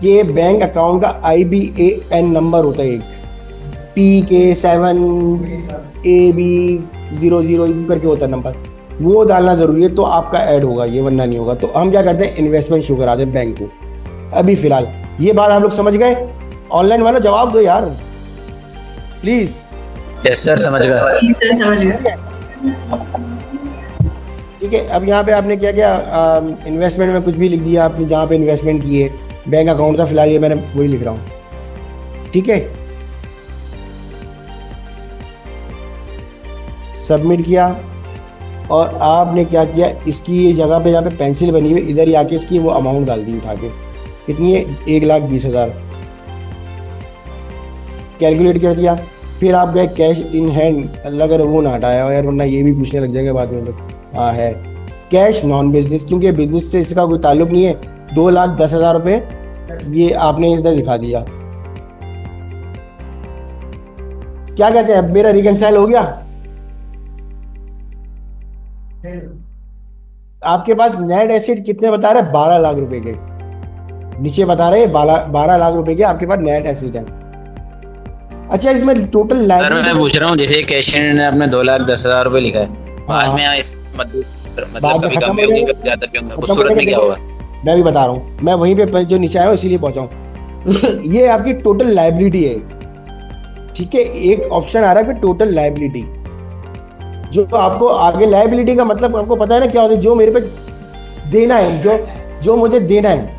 ये बैंक अकाउंट का IBAN नंबर होता है एक, PK7AB00 करके होता है नंबर, वो डालना जरूरी है, तो आपका ऐड होगा ये, वरना नहीं होगा। तो हम क्या करते हैं, इन्वेस्टमेंट शो करा दें बैंक को। अभी फिलहाल ये बात आप लोग समझ गए। ऑनलाइन वाला जवाब दो यार प्लीज। यस सर, समझ गए। जी सर, समझ गए। ठीक है, अब यहाँ पे आपने क्या क्या इन्वेस्टमेंट में कुछ भी लिख दिया आपने, जहाँ पे इन्वेस्टमेंट की है। बैंक अकाउंट का फिलहाल ये मैंने वही लिख रहा हूँ, ठीक है। सबमिट किया, और आपने क्या किया, इसकी ये जगह पे जहाँ पे पेंसिल बनी हुई, इधर ही आके इसकी वो अमाउंट डाल दी उठा के। कितनी है, 1,20,000 कैलकुलेट कर दिया। फिर आप गए कैश इन हैंड, अल्लाह करे वो ना हटाया यार, वरना ये भी पूछने लग जाएंगे बाद में। हाँ है कैश नॉन बिजनेस, क्योंकि बिजनेस से इसका कोई ताल्लुक नहीं है। 2,10,000 रुपये ये आपने इसने दिखा दिया। क्या कहते हैं, अब मेरा रिकंसाइल हो गया। आपके पास नेट एसेट कितने बता रहे हैं, 12 लाख रुपए के, नीचे बता रहे हैं 12 लाख रुपए के आपके पास नेट एसेट है। अच्छा, इसमें टोटल सर लाइबिलिटी मैं पूछ रहा हूँ, जैसे कैशियर ने अपने 2,10,000 रुपए लिखा है, बाद हाँ। में बाद मतलब में कभी खत्म कम भी हो होंगे, जाएगा। कभी ज्यादा भी होंगे, उस खत्म सूरत करके में क्या देखो, होगा। मैं भी बता रहा हूँ, मैं वहीं पे जो नीचे आया हूँ इसीलिए पहुंचा हूँ। ये आपकी टोटल लाइबिलिटी है, ठीक है। एक ऑप्शन आ रहा है कि टोटल लाइबिलिटी, जो आपको आगे लाइबिलिटी का मतलब आपको पता है ना क्या होता है, जो मेरे पे देना है, जो मुझे देना है।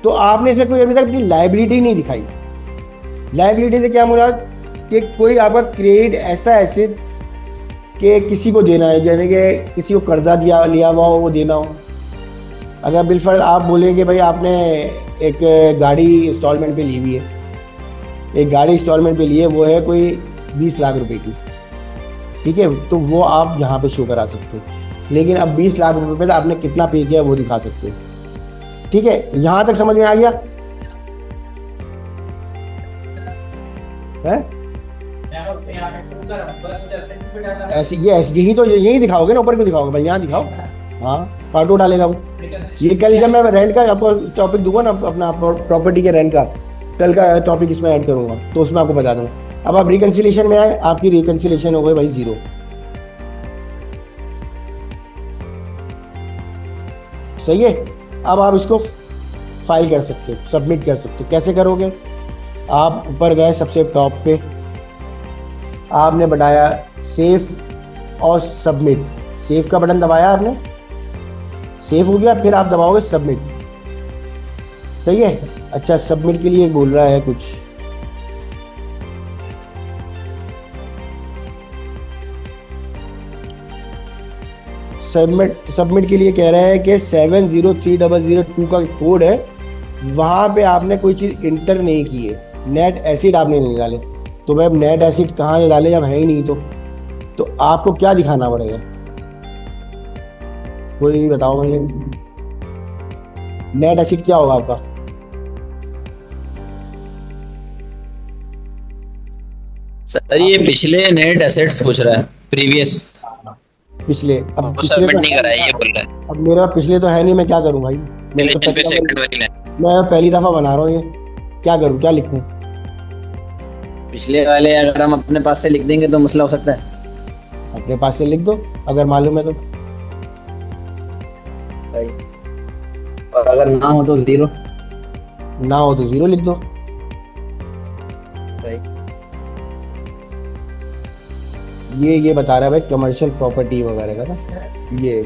तो आपने इसमें कोई अभी तक अपनी लाइबिलिटी नहीं दिखाई। लाइबिलिटी से क्या मुराद, कि कोई आपका क्रेडिट ऐसा एसेट कि किसी को देना है, जैसे कि किसी को कर्जा लिया हुआ हो, वो देना हो। अगर बिलफर्ज आप बोलेंगे कि भाई आपने एक गाड़ी इंस्टॉलमेंट पे ली हुई है, एक गाड़ी इंस्टॉलमेंट पे ली है, वो है कोई 20 लाख रुपए की, ठीक है, तो वो आप यहाँ पे शो करा सकते हो। लेकिन अब 20 लाख रुपए पे आपने कितना पे किया है वो दिखा सकते हो, ठीक है। यहाँ तक समझ में आ गया है? ऐसे यही तो यही दिखाओगे ना, ऊपर क्यों दिखाओगे भाई, यहाँ दिखाओ। हाँ, पार्ट 2 डालेगा वो। ये कल जब मैं रेंट का आपको टॉपिक दूंगा ना, अपना प्रॉपर्टी के रेंट का, कल का टॉपिक इसमें ऐड करूंगा, तो उसमें आपको बता दूंगा। अब आप रिकंसिलेशन में आए, आपकी रिकंसिलेशन हो गई भाई 0। सही है। अब आप इसको फाइल कर सकते हो, सबमिट कर सकते हो। कैसे करोगे, आप ऊपर गए सबसे टॉप पे, आपने बताया सेव और सबमिट। सेव का बटन दबाया आपने, सेव हो गया, फिर आप दबाओगे सबमिट, सही है। अच्छा, सबमिट के लिए बोल रहा है कुछ, सबमिट के लिए कह रहा है कि 703002 का कोड है, वहां पे आपने कोई चीज इंटर नहीं की है, नेट एसिड आपने नहीं डाले। तो भाई नेट एसिड कहाँ से डाले जब है ही नहीं, तो आपको क्या दिखाना पड़ेगा, कोई बताओ मुझे। नेट एसिड क्या होगा आपका? सर ये पिछले नेट एसेट्स पूछ रहा है, प्रीवियस। पिछले, अब वो पिछले सबमिट तो नहीं है करा है, नहीं। ये बोल रहा है। अब मेरा पिछले तो है नहीं, मैं क्या करूं भाई? मैंने तो पे पहली सेकंड दफा, वाली है। मैं पहली दफा बना रहा हूँ ये, क्या करूं, क्या लिखूं? पिछले वाले अगर हम अपने पास से लिख देंगे तो मसला हो सकता है। अपने पास से लिख दो अगर मालूम है तो। सही। और अगर ना हो तो 0। ना हो तो 0 लिख दो। सही। ये बता रहा है भाई कमर्शियल प्रॉपर्टी वगैरह का ना। ये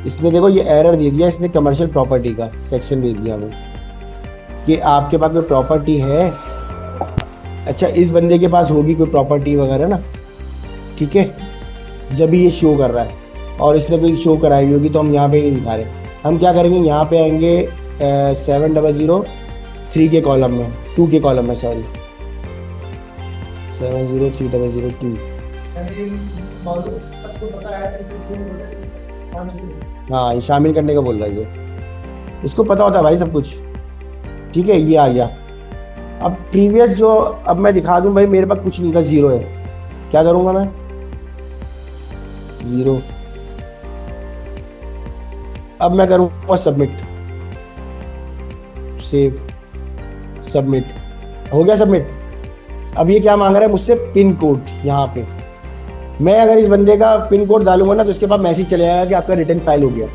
इसने देखो ये एरर दे दिया, इसने कमर्शियल प्रॉपर्टी का सेक्शन दे दिया हमें कि आपके पास कोई प्रॉपर्टी है। अच्छा, इस बंदे के पास होगी कोई प्रॉपर्टी वगैरह ना, ठीक है, जब भी ये शो कर रहा है और इसने भी शो कराई होगी, तो हम यहाँ पे नहीं दिखा रहे। हम क्या करेंगे, यहाँ पे आएंगे 7003 के कॉलम में, 2 के कॉलम में, सॉरी 703002। हाँ, ये शामिल करने का बोल रहा है ये, इसको पता होता है भाई सब कुछ, ठीक है। ये आ गया। अब प्रीवियस जो, अब मैं दिखा दूं भाई, मेरे पास कुछ नहीं था, 0 है। क्या करूंगा मैं? 0। अब मैं करूंगा सबमिट, सेव, सबमिट, हो गया सबमिट। अब ये क्या मांग रहा है मुझसे? Pin code. यहाँ पे मैं अगर इस बंदे का पिन कोड डालूंगा ना, तो इसके बाद मैसेज चले जाएगा कि आपका रिटर्न फाइल हो गया,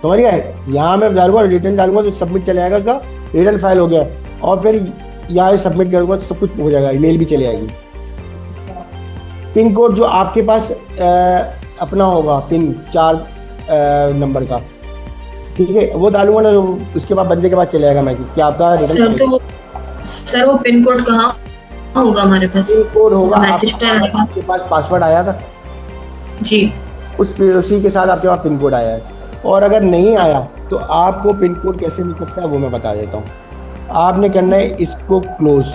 समझ गए? यहाँ मैं डालूंगा, रिटर्न डालूंगा तो सबमिट चले जाएगा, उसका रिटर्न फाइल हो गया। और फिर यहाँ सबमिट करूंगा तो सब कुछ हो जाएगा, ईमेल भी चले जाएगी। पिन कोड जो आपके पास अपना होगा, पिन 4 नंबर का, ठीक है, वो डालूंगा ना, तो उसके बाद बंदे के पास चले जाएगा मैसेज कि आपका रिटर्न। सर वो पिन कोड कहाँ होगा हमारे पास? पिन कोड होगा मैसेज पे आएगा। आपके पास पासवर्ड आया था जी, उसी के साथ आपके पास पिन कोड आया है। और अगर नहीं आया तो आपको पिन कोड कैसे मिल सकता है वो मैं बता देता हूँ। आपने करना है इसको क्लोज।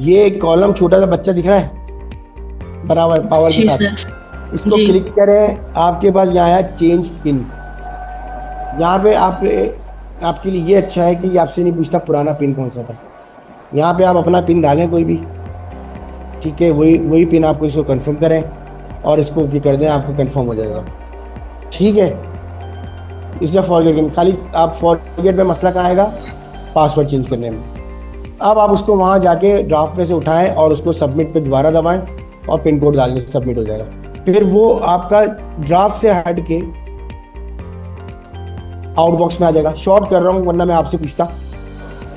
ये कॉलम छोटा सा बच्चा दिख रहा है बना हुआ है पावर के जी साथ, सर। इसको जी। क्लिक करें। आपके पास यहाँ है चेंज पिन। यहाँ पे आपके लिए ये अच्छा है कि आपसे नहीं पूछता पुराना पिन कौन सा था। यहाँ पे आप अपना पिन डालें कोई भी, ठीक है, वही पिन आपको इसको कंफर्म करें और इसको भी कर दें, आपको कंफर्म हो जाएगा, ठीक है। इसलिए फॉरगेट, खाली आप फॉरगेट में मसला कहाँ आएगा? पासवर्ड चेंज करने में। अब आप उसको वहाँ जाके ड्राफ्ट में से उठाएं और उसको सबमिट पे दोबारा दबाएं और पिन कोड डाल के सबमिट हो जाएगा। फिर वो आपका ड्राफ्ट से हट के आउटबॉक्स में आ जाएगा। शॉर्ट कर रहा हूँ वरना मैं आपसे पूछता,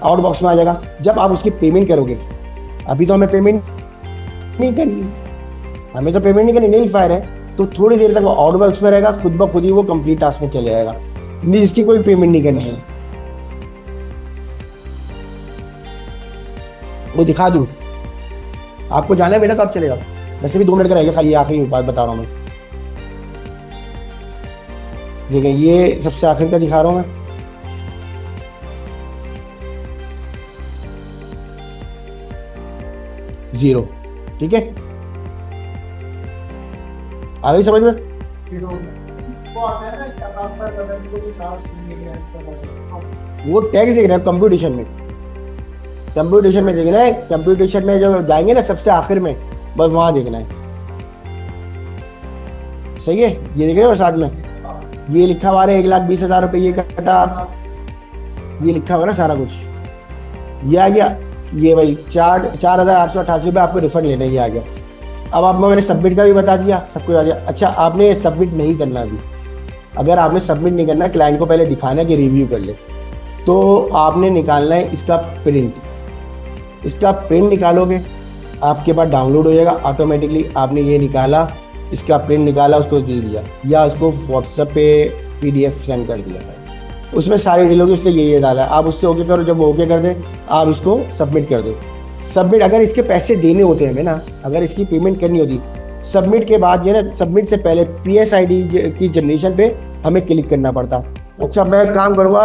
आउटबॉक्स में आ जाएगा। जब आप उसकी पेमेंट करोगे, अभी तो हमें पेमेंट नहीं करनी, हमें तो पेमेंट नहीं करनी, नील फायर है, तो थोड़ी देर तक वो आउटबॉक्स में रहेगा, खुद ब खुद ही वो कंप्लीट टास्क में चले जाएगा, इसकी कोई पेमेंट नहीं करनी है। वो दिखा दूँ आपको, जाना है बेटा तो आप चलेगा, वैसे भी 2 मिनट का रहेगा, खाली आखिरी बात बता रहा हूँ मैं। देखिए ये सबसे आखिर का दिखा रहा हूँ मैं, जीरो, ठीक है, आ गई समझ में? वो टैक्स देख रहे हैं कंप्यूटेशन में, कंप्यूटेशन में देखना है, कंप्यूटेशन में जब जाएंगे ना सबसे आखिर में, बस वहां देखना है, सही है। ये देख रहे हो साथ में, ये लिखा हुआ है 1,20,000 रुपये ये कटा, ये लिखा हुआ ना सारा कुछ, ये आ गया। ये भाई 4,888 रुपये आपको रिफंड लेना, ये आ गया। अब आपको मैंने सबमिट का भी बता दिया, सब कुछ आ गया। अच्छा, आपने सबमिट नहीं करना अभी, अगर आपने सबमिट नहीं करना, क्लाइंट को पहले दिखाना है कि रिव्यू कर ले, तो आपने निकालना है इसका प्रिंट। इसका प्रिंट निकालोगे, आपके पास डाउनलोड हो जाएगा ऑटोमेटिकली। आपने ये निकाला, इसका प्रिंट निकाला, उसको दे दिया, या उसको व्हाट्सएप पे PDF सेंड कर दिया, उसमें सारी डिटेल होगी, उसने ये डाला है, आप उससे ओके करो। जब वो ओके कर दे, आप इसको सबमिट कर दो। सबमिट, अगर इसके पैसे देने होते हैं ना, अगर इसकी पेमेंट करनी होती, सबमिट के बाद ये ना, सबमिट से पहले PSID की जनरेशन पे हमें क्लिक करना पड़ता। अच्छा, मैं एक काम करूँगा,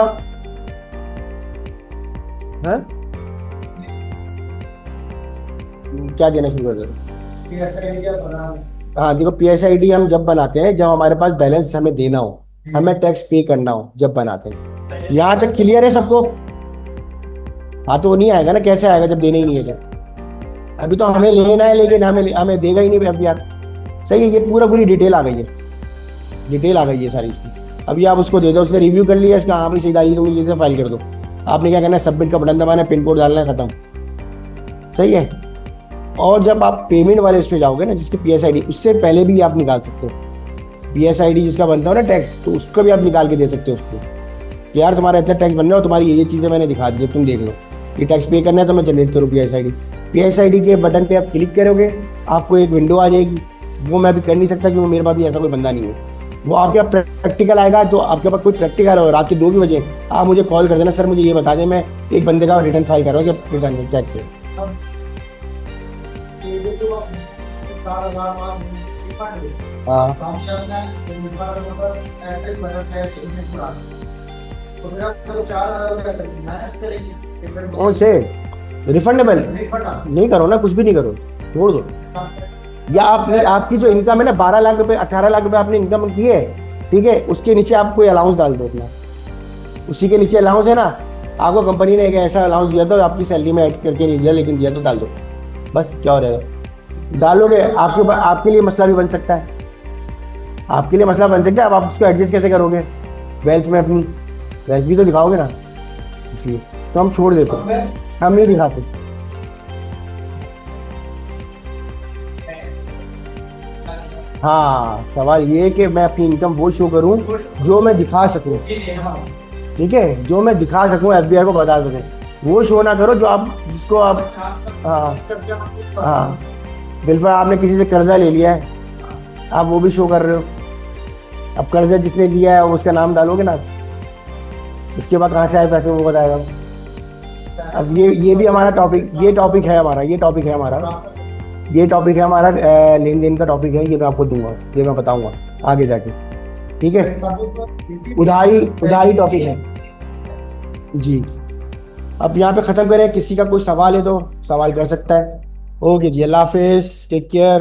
हाँ क्या देना शुरू कर दो? हाँ देखो, PSID हम जब बनाते हैं जब हमारे पास बैलेंस हमें देना हो, हमें टैक्स पे करना हो जब बनाते हैं। यहाँ तक क्लियर है सबको? हाँ, तो वो नहीं आएगा ना, कैसे आएगा जब देना ही नहीं है टैक्स? अभी तो हमें लेना है, लेकिन हमें हमें देगा ही नहीं अभी यार। सही है, ये पूरी डिटेल आ गई है, डिटेल आ गई है सारी इसकी। अभी आप उसको दे दो, उसने रिव्यू कर लिया इसका, हाँ भाई सही डाली, तो जैसे फाइल कर दो। आपने क्या करना है, सबमिट का बटन दबाना है, पिन कोड डालना है, खत्म। सही है। और जब आप पेमेंट वाले उस पर जाओगे ना, जिसके PSID, उससे पहले भी आप निकाल सकते हो। PSID जिसका बनता हो ना टैक्स, तो उसको भी आप निकाल के दे सकते हो उसको कि यार तुम्हारा इतना टैक्स बन रहा हो, तुम्हारी ये चीज़ें मैंने दिखा दी, तुम देख लो, ये टैक्स पे करना है तो मैं जनरेट करूँ PSID। PSID के बटन पे आप क्लिक करोगे, आपको एक विंडो आ जाएगी। वो मैं भी कर नहीं सकता क्योंकि मेरे पास भी ऐसा कोई बंदा नहीं है। वो आपके पास प्रैक्टिकल आएगा, तो आपके पास कोई प्रैक्टिकल हो रात के 2 भी बजे, आप मुझे कॉल कर देना, सर मुझे ये बता दें, मैं एक बंदे का रिटर्न फाइल कर रहा हूँ जब रिटर्न टैक्स से। हाँ, कौन से रिफंडेबल? नहीं करो ना, कुछ भी नहीं करो, छोड़ दो। या आपने, आपकी जो इनकम है ना 12 लाख रुपए 18 लाख रुपए आपने इनकम की है, ठीक है, उसके नीचे आप कोई अलाउंस डाल दो अपना, उसी के नीचे अलाउंस है ना, आपको कंपनी ने एक ऐसा अलाउंस दिया तो आपकी सैलरी में ऐड करके नहीं दिया, लेकिन दिया तो डाल दो, बस क्या हो रहेगा। डालोगे, आपके लिए मसला भी बन सकता है, आपके लिए मसला बन सकता है। अब आप उसको एडजस्ट कैसे करोगे वेल्थ में? अपनी वेल्थ भी तो दिखाओगे ना, इसलिए तो हम छोड़ देते हैं, हम नहीं दिखाते। हाँ, सवाल ये है कि मैं अपनी इनकम वो शो करूं जो मैं दिखा सकूं, ठीक है, जो मैं दिखा सकूं, SBI को बता सकूं। वो शो ना करो जो आप, जिसको आप, हाँ बिल्कुल, आपने किसी से कर्जा ले लिया है, आप वो भी शो कर रहे हो। अब कर्जा जिसने लिया है उसका नाम डालोगे ना, उसके बाद कहाँ से आए पैसे वो बताएगा। अब ये भी हमारा टॉपिक, ये टॉपिक है हमारा लेन देन का टॉपिक है, ये मैं आपको दूंगा, ये मैं बताऊंगा आगे जाके, ठीक है। उधारी टॉपिक है जी। अब यहाँ पे ख़त्म करें, किसी का कोई सवाल है तो सवाल कर सकता है। ओके जी, अल्लाह हाफिज़, टेक केयर।